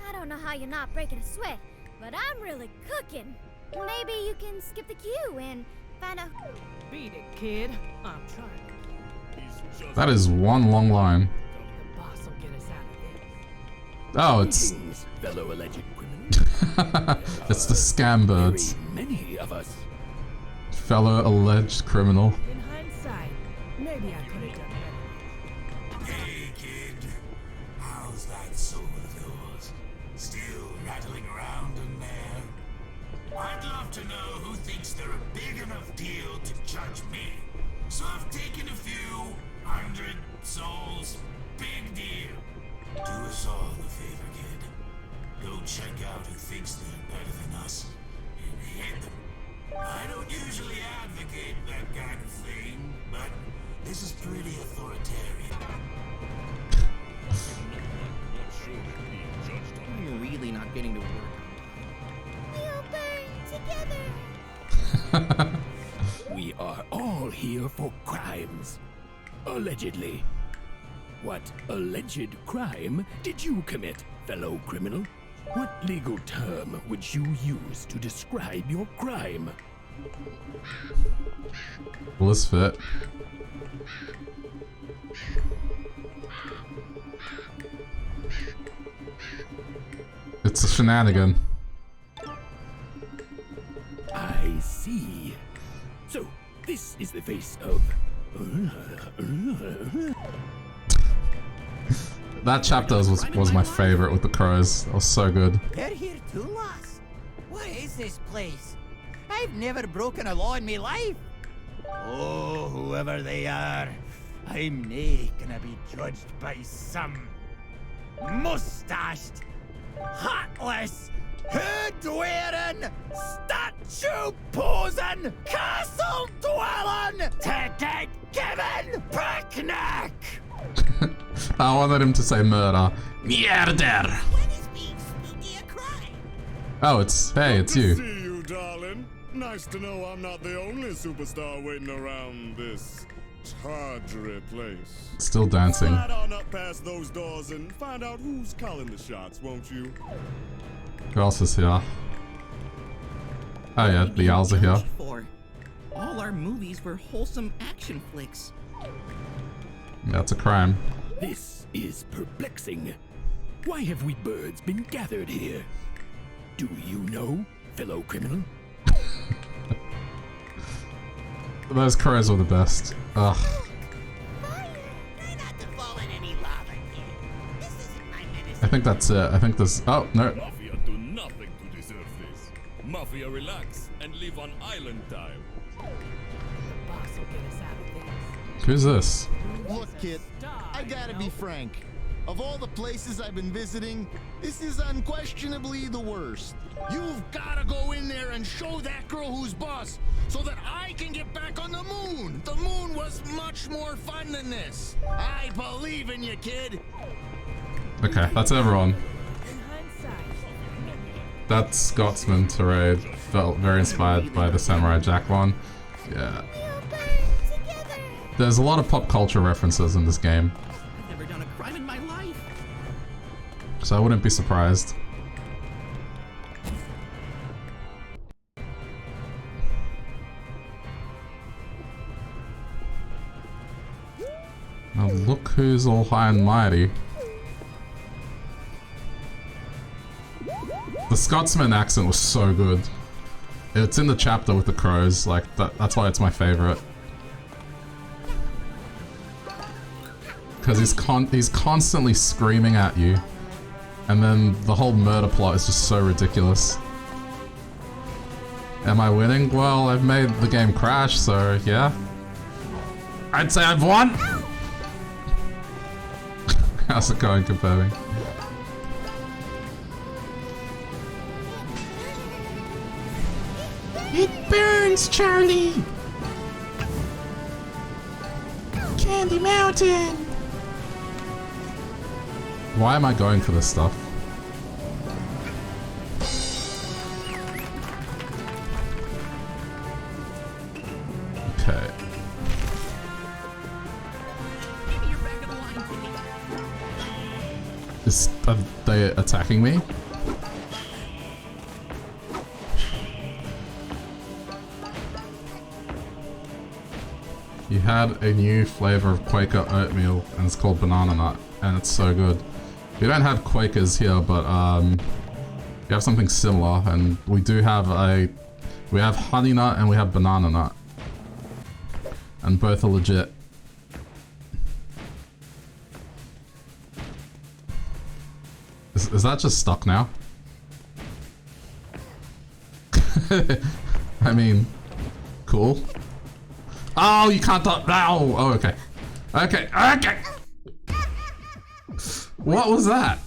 I don't know how you're not breaking a sweat, but I'm really cooking. Maybe you can skip the queue and find out.
Beat it, kid. I'm trying.
That is one long line.
The boss will get us out of this.
Oh, it's...
Greetings, fellow alleged criminal.
It's the scam birds.
Very many of us.
Fellow alleged criminal.
In hindsight, maybe I could have done better.
Hey, kid. How's that soul of yours? Still rattling around in there? I'd love to know who thinks they're a big enough deal to judge me. So I've taken a few 100 souls. Big deal. Do us all a favor, kid. Go check out who thinks they're better than us and hit them. I don't usually advocate that kind of This is pretty authoritarian.
I'm really not getting to work.
We'll burn together.
We are all here for crimes. Allegedly. What alleged crime did you commit, fellow criminal? What legal term would you use to describe your crime?
Will this fit? It's a shenanigan.
I see. So, this is the face of...
That chapter was my favorite with the crows. That was so good.
They're here too, lass. What is this place? I've never broken a law in my life. Oh, whoever they are, I'm nae gonna be judged by some mustached, heartless, hood-wearing, statue-posing, castle-dwelling, ticket-giving picnic!
I wanted him to say murder. Murder!
When is being spooky a crime?
Oh, hey, it's you.
See you, darling. Nice to know I'm not the only superstar waiting around this tawdry place.
Still dancing.
Slide on up past those doors and find out who's calling the shots, won't you?
Who else is here? Oh yeah, the owls are here.
For all our movies were wholesome action flicks.
That's a crime.
This is perplexing. Why have we birds been gathered here? Do you know, fellow criminal?
Those crows were the best. Ugh.
Try not to fall in any lava, kid. This isn't my medicine.
I think that's it. I think this. Oh, no.
Mafia do nothing to deserve this. Mafia relax and live on island time.
The boss will get us out of this.
Who's this?
Look, kid, I gotta be frank. Of all the places I've been visiting, this is unquestionably the worst. You've gotta go in there and show that girl who's boss so that I can get back on the moon. The moon was much more fun than this. I believe in you, kid.
Okay, that's everyone.
In hindsight,
That Scotsman tirade felt very inspired by the Samurai Jack one. Yeah.
We'll burn together.
There's a lot of pop culture references in this game,
I've never done a crime in my life.
so I wouldn't be surprised. Now look who's all high and mighty. The Scotsman accent was so good. It's in the chapter with the crows, like that's why it's my favorite. Because he's constantly screaming at you, and then the whole murder plot is just so ridiculous. Am I winning? Well, I've made the game crash, so yeah. I'd say I've won! How's it going, confirming? It burns, Charlie! Candy Mountain! Why am I going for this stuff? Okay.
Maybe you're back in the line, Timmy.
Are they attacking me? You had a new flavor of Quaker oatmeal, and it's called banana nut, and it's so good. We don't have Quakers here, but we have something similar, and we do have we have honey nut and we have banana nut, and both are legit. Is that just stuck now? I mean, cool. Oh, you can't talk. Oh, oh, okay. Okay, okay. What was that?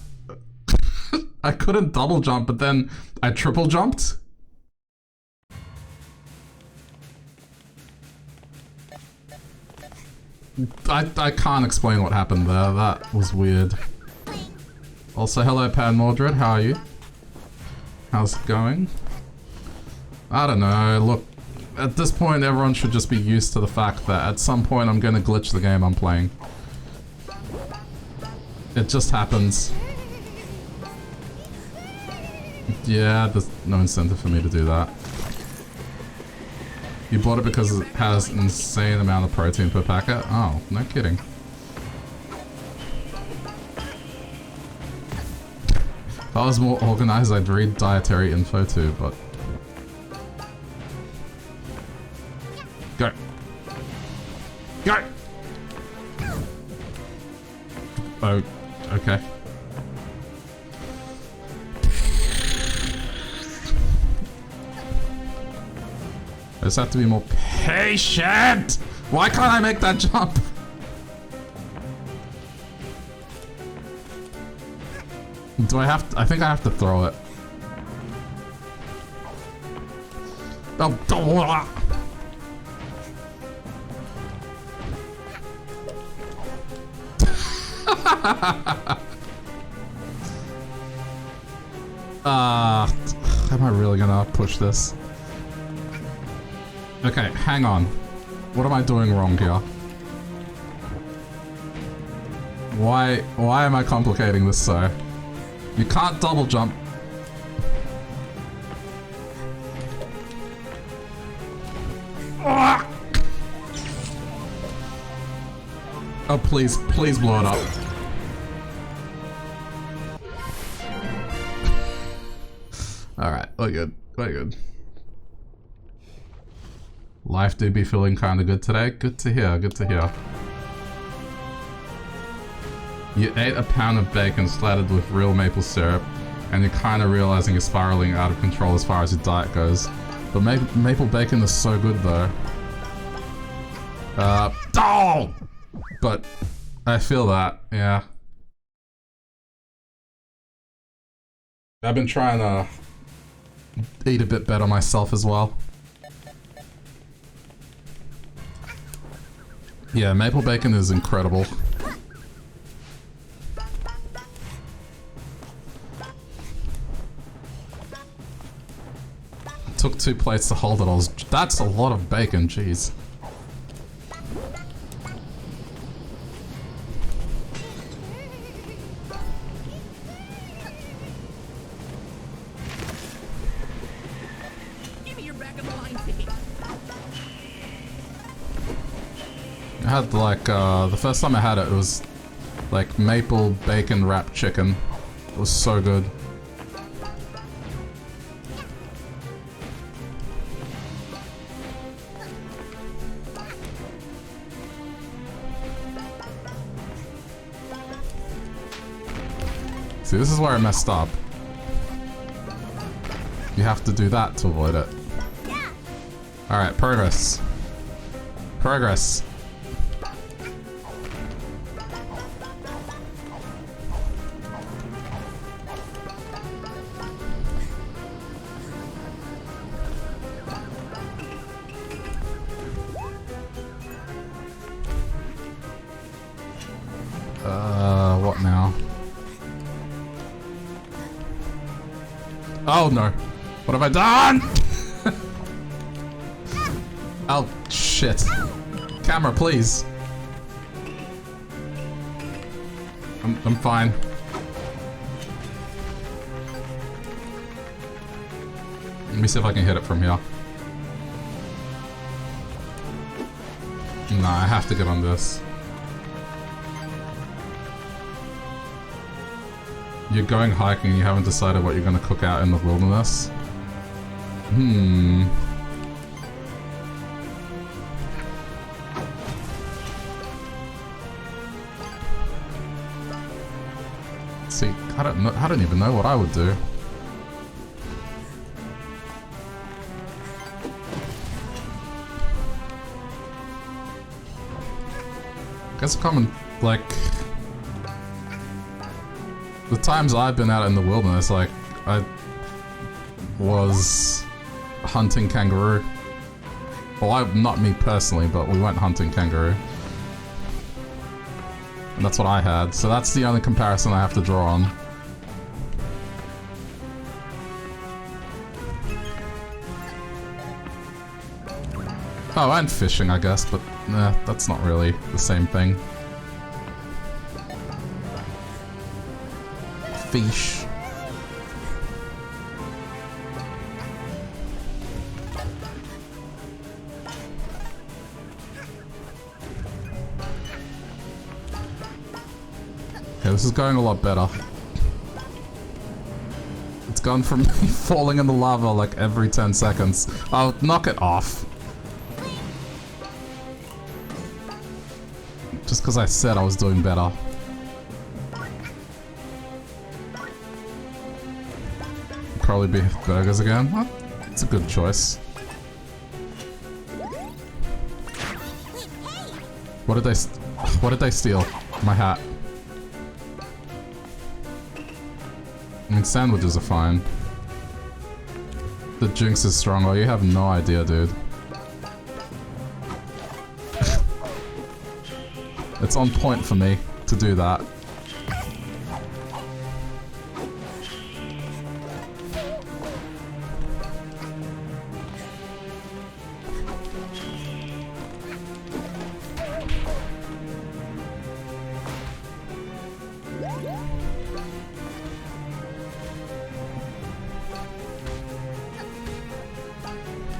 I couldn't double jump, but then I triple jumped? I can't explain what happened there. That was weird. Also, hello Pan Mordred, how are you? How's it going? I don't know, look, at this point everyone should just be used to the fact that at some point I'm gonna glitch the game I'm playing. It just happens. Yeah, there's no incentive for me to do that. You bought it because it has an insane amount of protein per packet? Oh, no kidding. If I was more organized, I'd read dietary info too, but... Go! Go! Oh, okay. I just have to be more patient! Why can't I make that jump? Do I have to? I think I have to throw it. Oh, don't. Am I really gonna push this? Okay, hang on. What am I doing wrong here? Why am I complicating this so? You can't double jump. Oh, please, please blow it up. Alright, we're good. We're good. Life do be feeling kinda good today. Good to hear, good to hear. You ate a pound of bacon slattered with real maple syrup, and you're kinda realizing you're spiraling out of control as far as your diet goes. But maple bacon is so good though. Oh! But I feel that, yeah. I've been trying to eat a bit better myself as well. Yeah, maple bacon is incredible. Took 2 plates to hold it. That's a lot of bacon, jeez.
Give me your back of the line ticket.
I had like, the first time I had it, it was like maple bacon wrapped chicken. It was so good. See, this is where I messed up. You have to do that to avoid it. Alright, progress. Progress. What now? Oh no. What have I done? Oh, shit. Camera, please. I'm fine. Let me see if I can hit it from here. Nah, I have to get on this. You're going hiking and you haven't decided what you're gonna cook out in the wilderness? See, I don't even know what I would do. Guess common, like... The times I've been out in the wilderness, like, I was hunting kangaroo. Well, not me personally, but we went hunting kangaroo. And that's what I had, so that's the only comparison I have to draw on. Oh, and fishing, I guess, but nah, that's not really the same thing. Fish. Okay, this is going a lot better. It's gone from me falling in the lava like every 10 seconds. Oh, knock it off. Just because I said I was doing better. Probably be burgers again. Well, it's a good choice. What did they steal? My hat. I mean, sandwiches are fine. The Jinx is stronger. You have no idea, dude. It's on point for me to do that.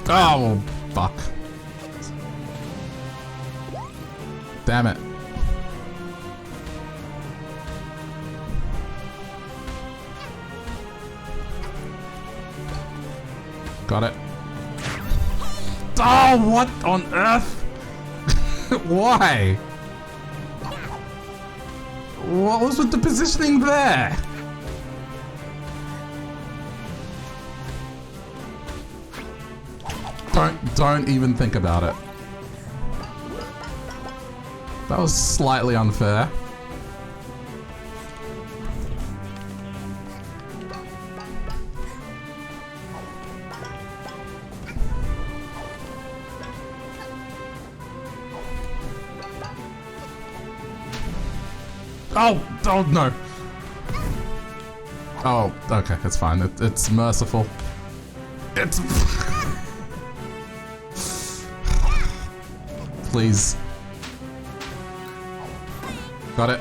Oh, fuck. Damn it. Got it. Oh, what on earth? Why? What was with the positioning there? Don't even think about it. That was slightly unfair. Oh no. Oh, okay, it's fine. It's merciful. It's... Please. Got it.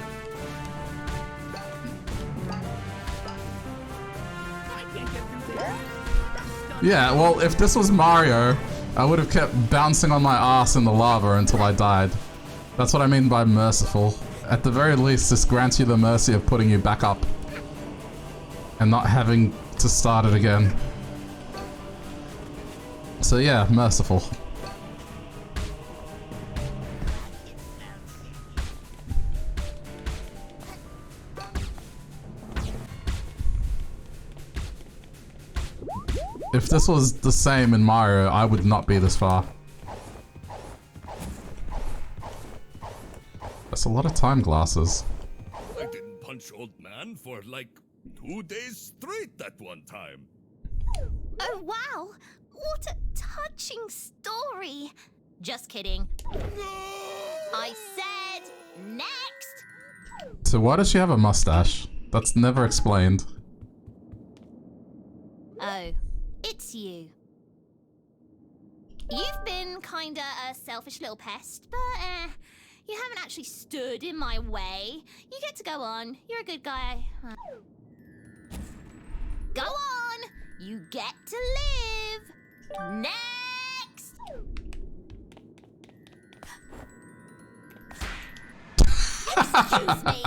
Yeah, well, if this was Mario, I would have kept bouncing on my ass in the lava until I died. That's what I mean by merciful. At the very least, this grants you the mercy of putting you back up and not having to start it again. So yeah, merciful. If this was the same in Mario, I would not be this far. That's a lot of time glasses.
I didn't punch old man for like 2 days straight that one time.
Oh, wow. What a touching story. Just kidding. I said next.
So why does she have a mustache? That's never explained.
Oh, it's you. You've been kinda a selfish little pest, but you haven't actually stood in my way. You get to go on. You're a good guy. Go on! You get to live! Next! Excuse me!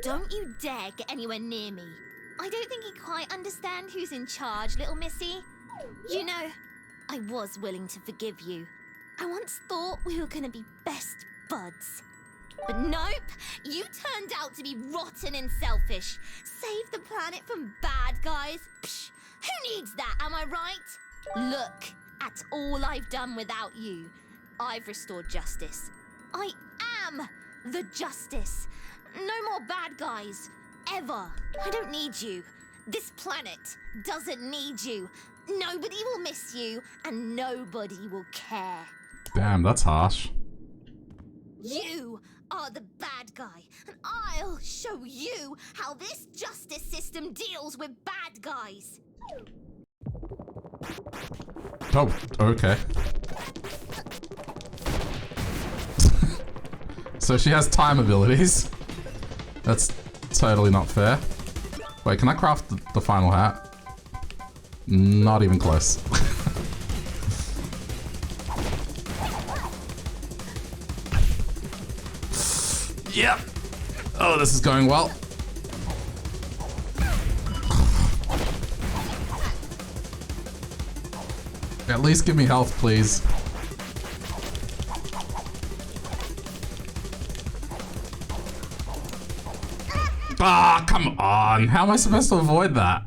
Don't you dare get anywhere near me. I don't think you quite understand who's in charge, little missy. You know, I was willing to forgive you. I once thought we were gonna be best buds. But nope, you turned out to be rotten and selfish. Save the planet from bad guys. Psh, who needs that, am I right? Look at all I've done without you. I've restored justice. I am the justice. No more bad guys. Ever. I don't need you. This planet doesn't need you. Nobody will miss you, and nobody will care.
Damn, that's harsh.
You are the bad guy, and I'll show you how this justice system deals with bad guys.
Oh, okay. So she has time abilities. That's totally not fair. Wait, can I craft the final hat? Not even close. Yep. Oh, this is going well. At least give me health, please. Ah, come on. How am I supposed to avoid that?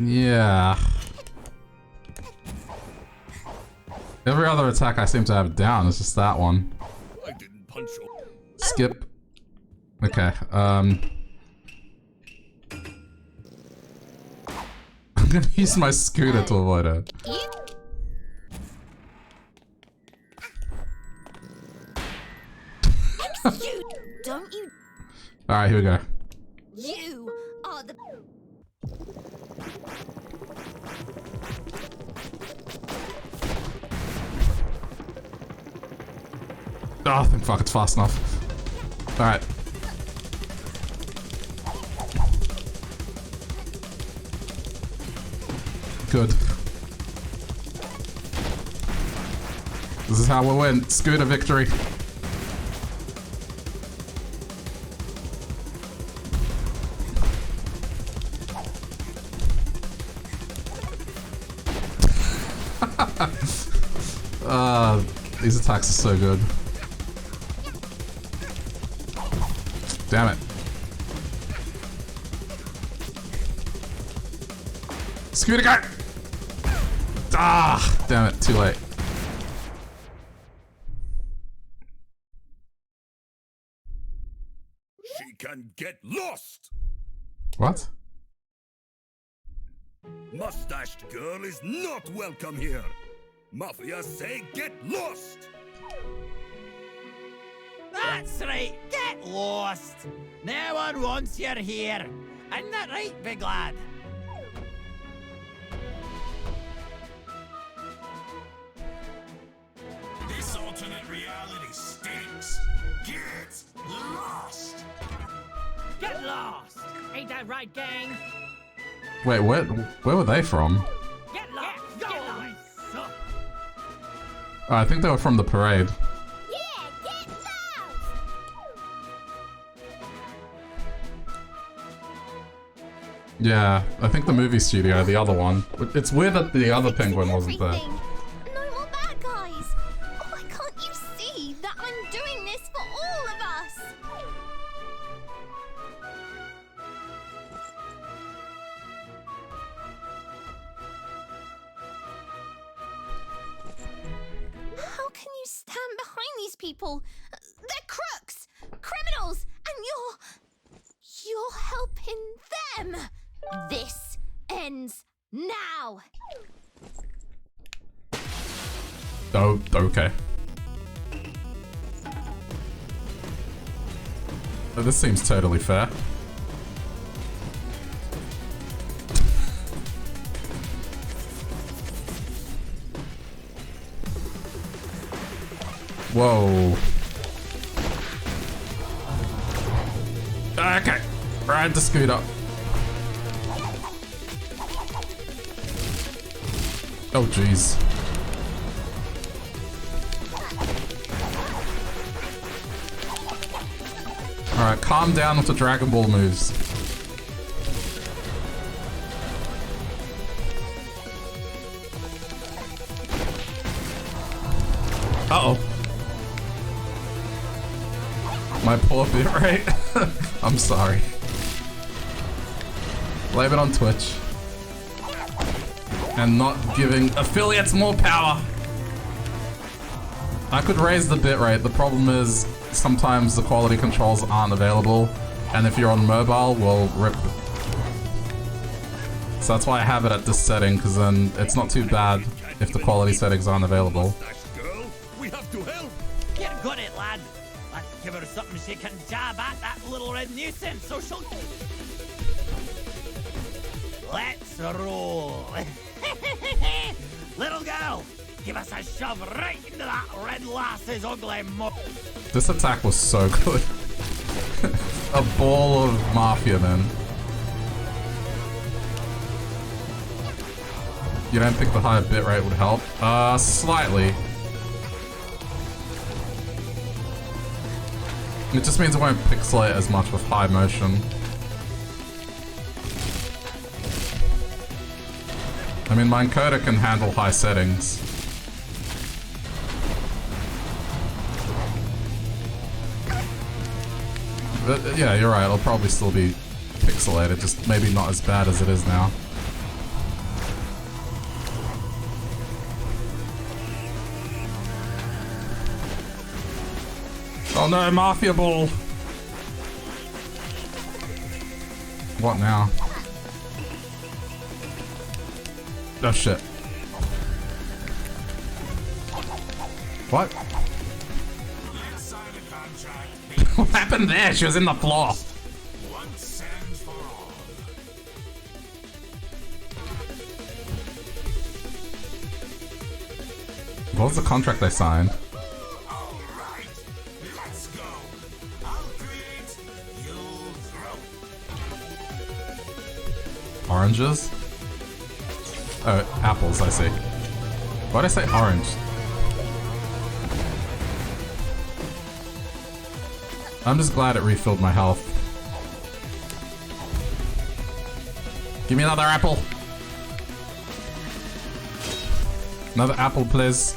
Yeah. Every other attack I seem to have down, it's just that one.
I didn't punch you.
Skip. Okay, I'm gonna use my scooter to avoid it.
Don't you?
Alright, here we go.
You are the.
Oh, thank fuck, it's fast enough. Alright. Good. This is how we'll win. Scooter victory. These attacks are so good. Damn it. Scooter go! Ah, damn it, too late.
She can get lost!
What?
Mustached girl is not welcome here. Mafia say get lost!
That's right, get lost! No one wants you here. Isn't that right, big lad?
This alternate reality stinks. Get lost!
Get lost! Ain't that right, gang?
Wait, where were they from?
Get lost! Get lost!
Oh, I think they were from the parade.
Yeah, get lost!
Yeah, I think the movie studio, the other one. It's weird that the other penguin wasn't there.
No more bad guys. Oh, why can't you see that I'm doing this for all of us? How can you stand behind these people? They're crooks, criminals, and you're helping them. This ends now.
Oh, okay. Oh, this seems totally fair. Whoa. Okay. Ride the scooter. Oh, jeez. Alright, calm down with the Dragon Ball moves. Uh-oh. My poor bit rate. I'm sorry. Blame it on Twitch. And not giving affiliates more power. I could raise the bitrate. The problem is sometimes the quality controls aren't available, and if you're on mobile, well, rip. So that's why I have it at this setting, because then it's not too bad if the quality settings aren't available.
Girl, we have to help.
Get got it, lad. Let's give her something she can jab at, that little red nuisance, so she'll... Let's roll. Little girl, give us a shove right into that red lass's ugly mouth.
This attack was so good. A ball of mafia men. You don't think the higher bitrate would help? Slightly. It just means it won't pixelate as much with high motion. I mean, my encoder can handle high settings. But, yeah, you're right, it'll probably still be pixelated, just maybe not as bad as it is now. Oh no, Mafia Ball! What now? Oh shit. What? What happened there? She was in the floor.
Once and for all.
What was the contract they signed?
Alright, let's go. I'll create, you'll grow.
Oranges? Oh, apples, I see. Why'd I say orange? I'm just glad it refilled my health. Give me another apple! Another apple, please.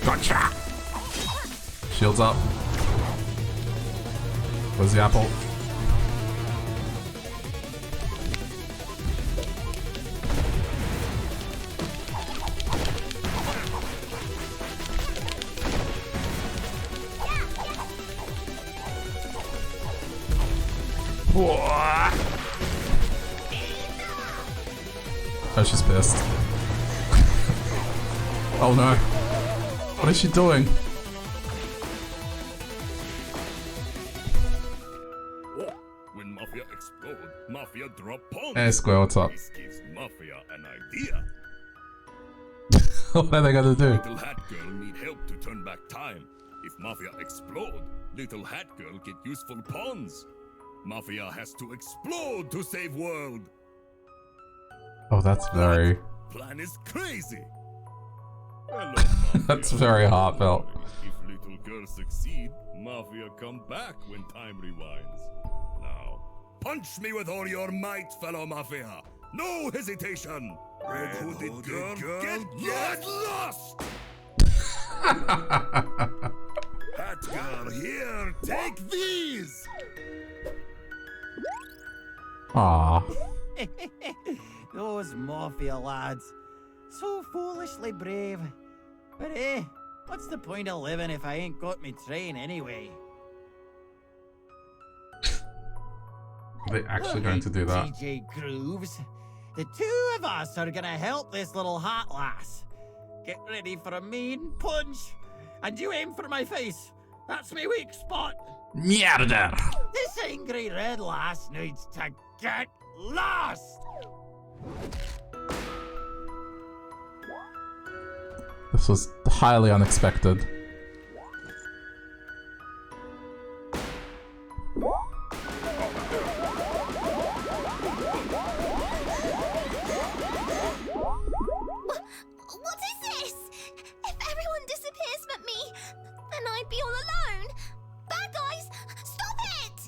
Gotcha! Shields up. Where's the apple? Oh, she's pissed. Oh no. What is she doing?
When Mafia explode, Mafia drop bombs.
Hey Square, what's up?
This gives Mafia an idea.
What are they gonna do?
Little Hat Girl need help to turn back time. If Mafia explode, Little Hat Girl get useful pawns. Mafia has to explode to save world.
Oh, that's very...
Plan is crazy. Hello, Mafia.
That's very heartfelt.
If Little Girl succeed, Mafia come back when time rewinds. Now, punch me with all your might, fellow Mafia. No hesitation. Red Hooded Girl, get lost! Hat Girl, here, take these!
Aww.
Those Mafia lads. So foolishly brave. But what's the point of living if I ain't got me train anyway?
Are they actually going to do that?
DJ Grooves. The two of us are gonna help this little hat lass. Get ready for a mean punch. And you aim for my face. That's my weak spot.
Mierda!
This angry red lass needs to get lost.
This was highly unexpected.
What is this? If everyone disappears but me, then I'd be all alone. Bad guys, stop it!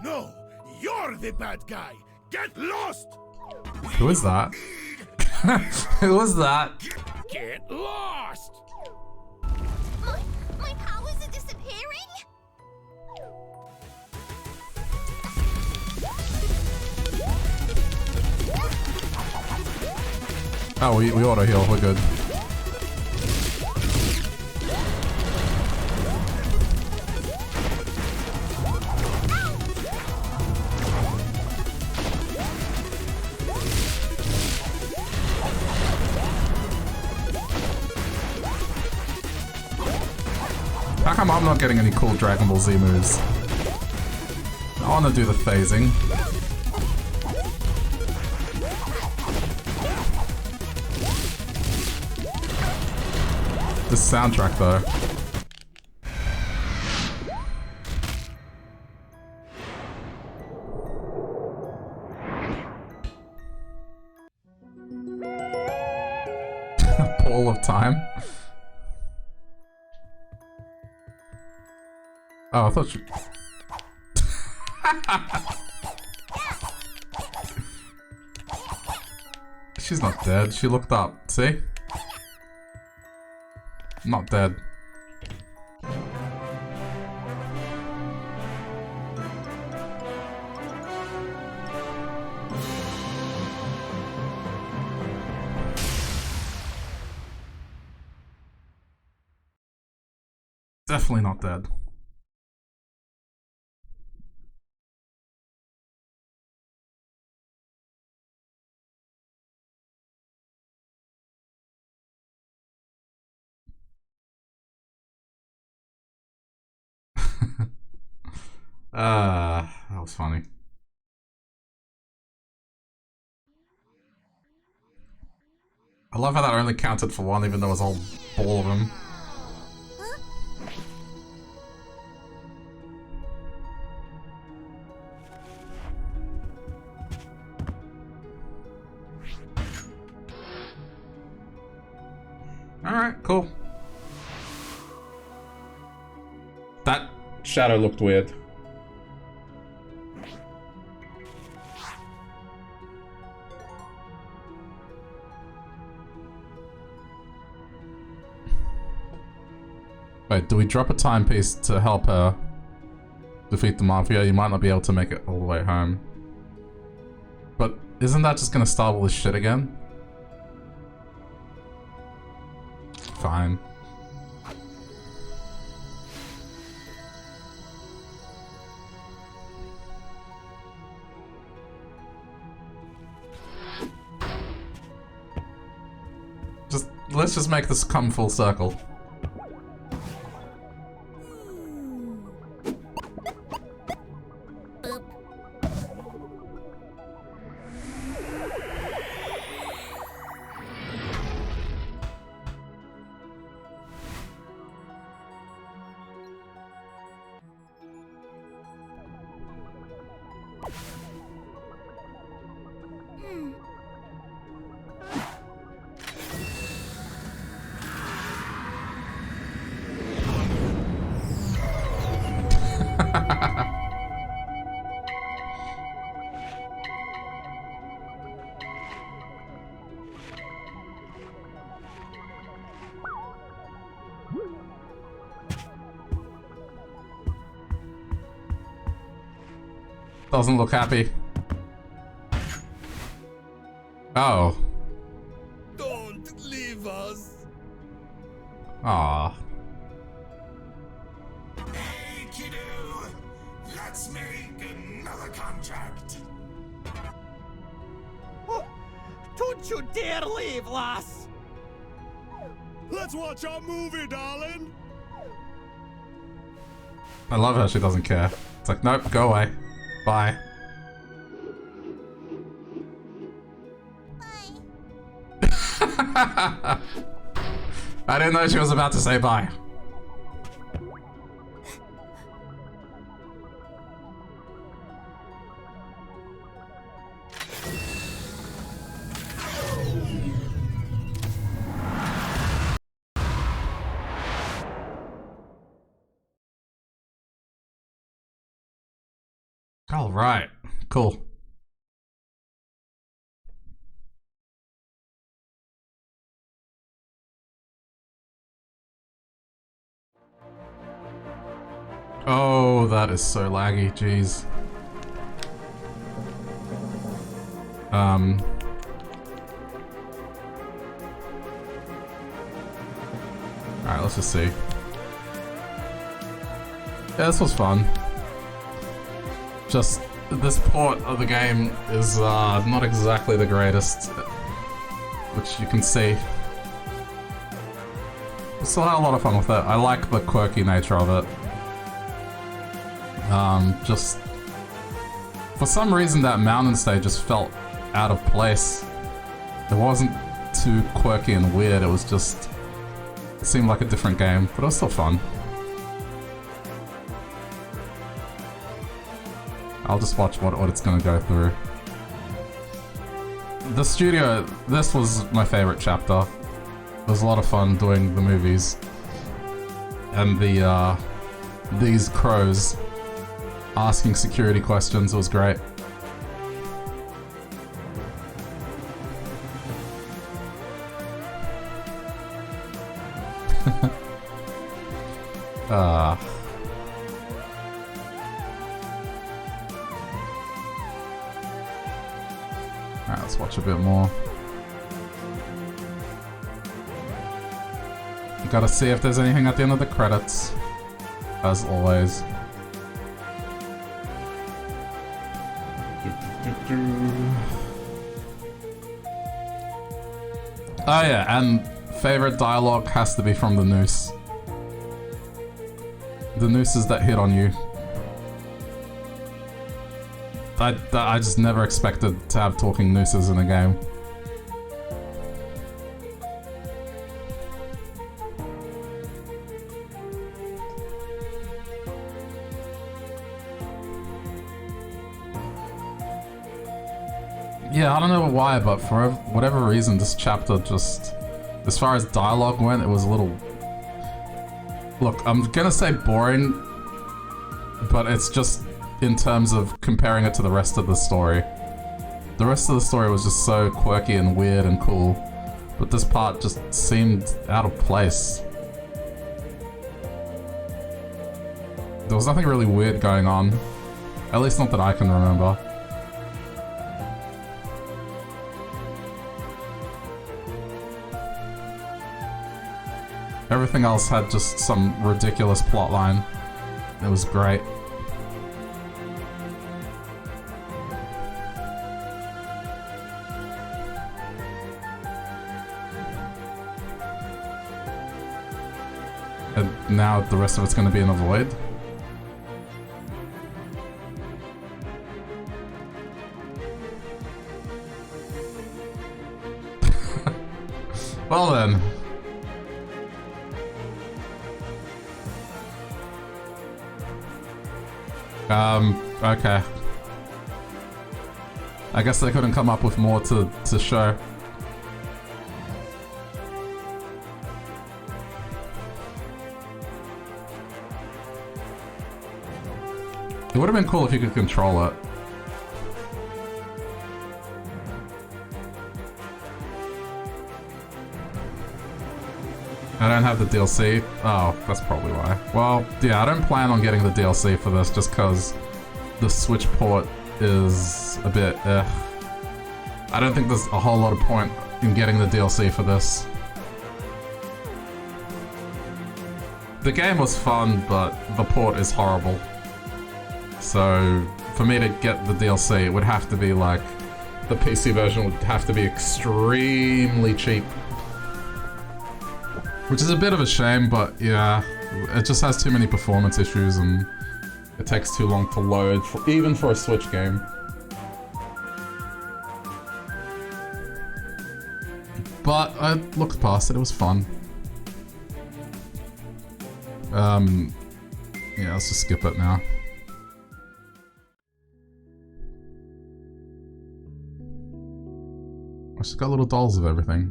No, you're the bad guy. Get lost!
Who is that? Who was that?
Get lost!
My powers are disappearing?
Oh, we auto heal. We're good. How come I'm not getting any cool Dragon Ball Z moves? I wanna do the phasing. This soundtrack though. Ball of time. Oh, I thought you... She's not dead. She looked up. See? Not dead. Definitely not dead. That was funny. I love how that only counted for one, even though it was a whole ball of them. Alright, cool. That shadow looked weird. Wait, do we drop a timepiece to help her defeat the Mafia? You might not be able to make it all the way home. But isn't that just gonna start all this shit again? Fine. Let's just make this come full circle. Doesn't look happy. Oh.
Don't leave us.
Aww.
Hey, kiddo! Let's make another contract.
Oh, don't you dare leave, lass!
Let's watch our movie, darling.
I love how she doesn't care. It's like, nope, go away. Bye. I didn't know she was about to say bye. All right, cool. Oh, that is so laggy, jeez. Alright, let's just see. Yeah, this was fun. Just, this port of the game is not exactly the greatest, which you can see. I still had a lot of fun with it. I like the quirky nature of it. Just... For some reason that mountain stage just felt out of place. It wasn't too quirky and weird, it was just... It seemed like a different game, but it was still fun. I'll just watch what it's gonna go through. The studio, this was my favorite chapter. It was a lot of fun doing the movies. And the, these crows asking security questions, it was great. Alright, let's watch a bit more. You gotta see if there's anything at the end of the credits. As always. Oh yeah, and favorite dialogue has to be from the noose. The nooses that hit on you. I just never expected to have talking nooses in a game. Yeah, I don't know why, but for whatever reason, this chapter just... As far as dialogue went, it was a little... Look, I'm gonna say boring, but it's just in terms of comparing it to the rest of the story. The rest of the story was just so quirky and weird and cool, but this part just seemed out of place. There was nothing really weird going on, at least not that I can remember. Everything else had just some ridiculous plotline. It was great. And now the rest of it's going to be in a void. Well then. Okay. I guess they couldn't come up with more to show. It would have been cool if you could control it. I don't have the DLC. Oh, that's probably why. Well, yeah, I don't plan on getting the DLC for this just because the Switch port is a bit I don't think there's a whole lot of point in getting the DLC for this. The game was fun, but the port is horrible. So, for me to get the DLC, it would have to be like... The PC version would have to be extremely cheap. Which is a bit of a shame, but yeah, it just has too many performance issues and it takes too long to load, even for a Switch game. But I looked past it, it was fun. Yeah, let's just skip it now. It's just got little dolls of everything.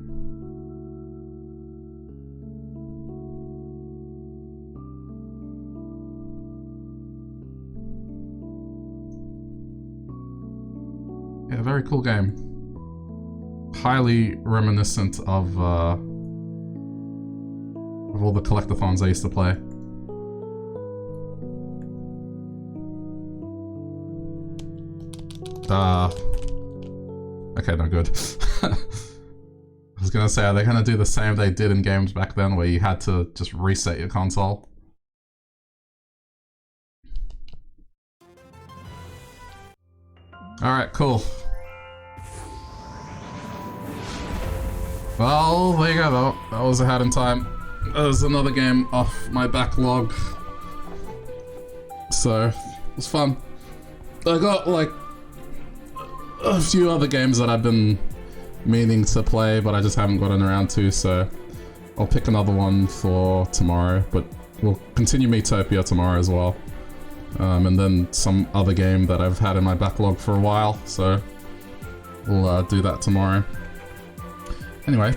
Yeah, very cool game. Highly reminiscent of all the collectathons I used to play. Okay, no good. was gonna say, are they gonna do the same they did in games back then where you had to just reset your console? Alright, cool. Well, there you go though. That was ahead in time. There's another game off my backlog. So, it was fun. I got like a few other games that I've been meaning to play, but I just haven't gotten around to, so I'll pick another one for tomorrow, but we'll continue Metopia tomorrow as well. And then some other game that I've had in my backlog for a while, so we'll do that tomorrow. Anyway,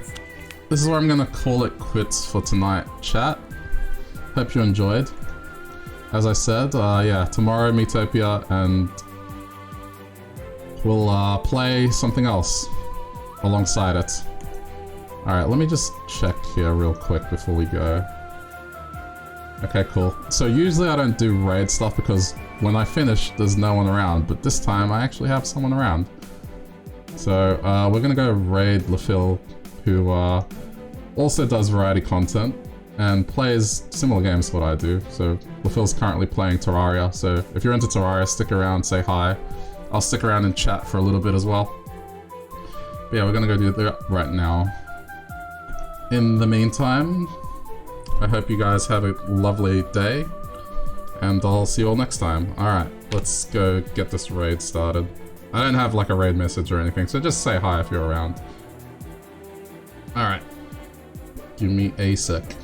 this is where I'm gonna call it quits for tonight, chat. Hope you enjoyed. As I said, yeah, tomorrow Metopia, and we'll play something else alongside it. Alright, let me just check here real quick before we go. Okay, cool. So usually I don't do raid stuff because when I finish, there's no one around, but this time I actually have someone around. So we're gonna go raid LaFille, who also does variety content and plays similar games to what I do. So LaFille's currently playing Terraria, so if you're into Terraria, stick around, say hi. I'll stick around and chat for a little bit as well. But yeah, we're gonna go do that right now. In the meantime, I hope you guys have a lovely day, and I'll see you all next time. Alright, let's go get this raid started. I don't have like a raid message or anything, so just say hi if you're around. Alright. Give me a sec.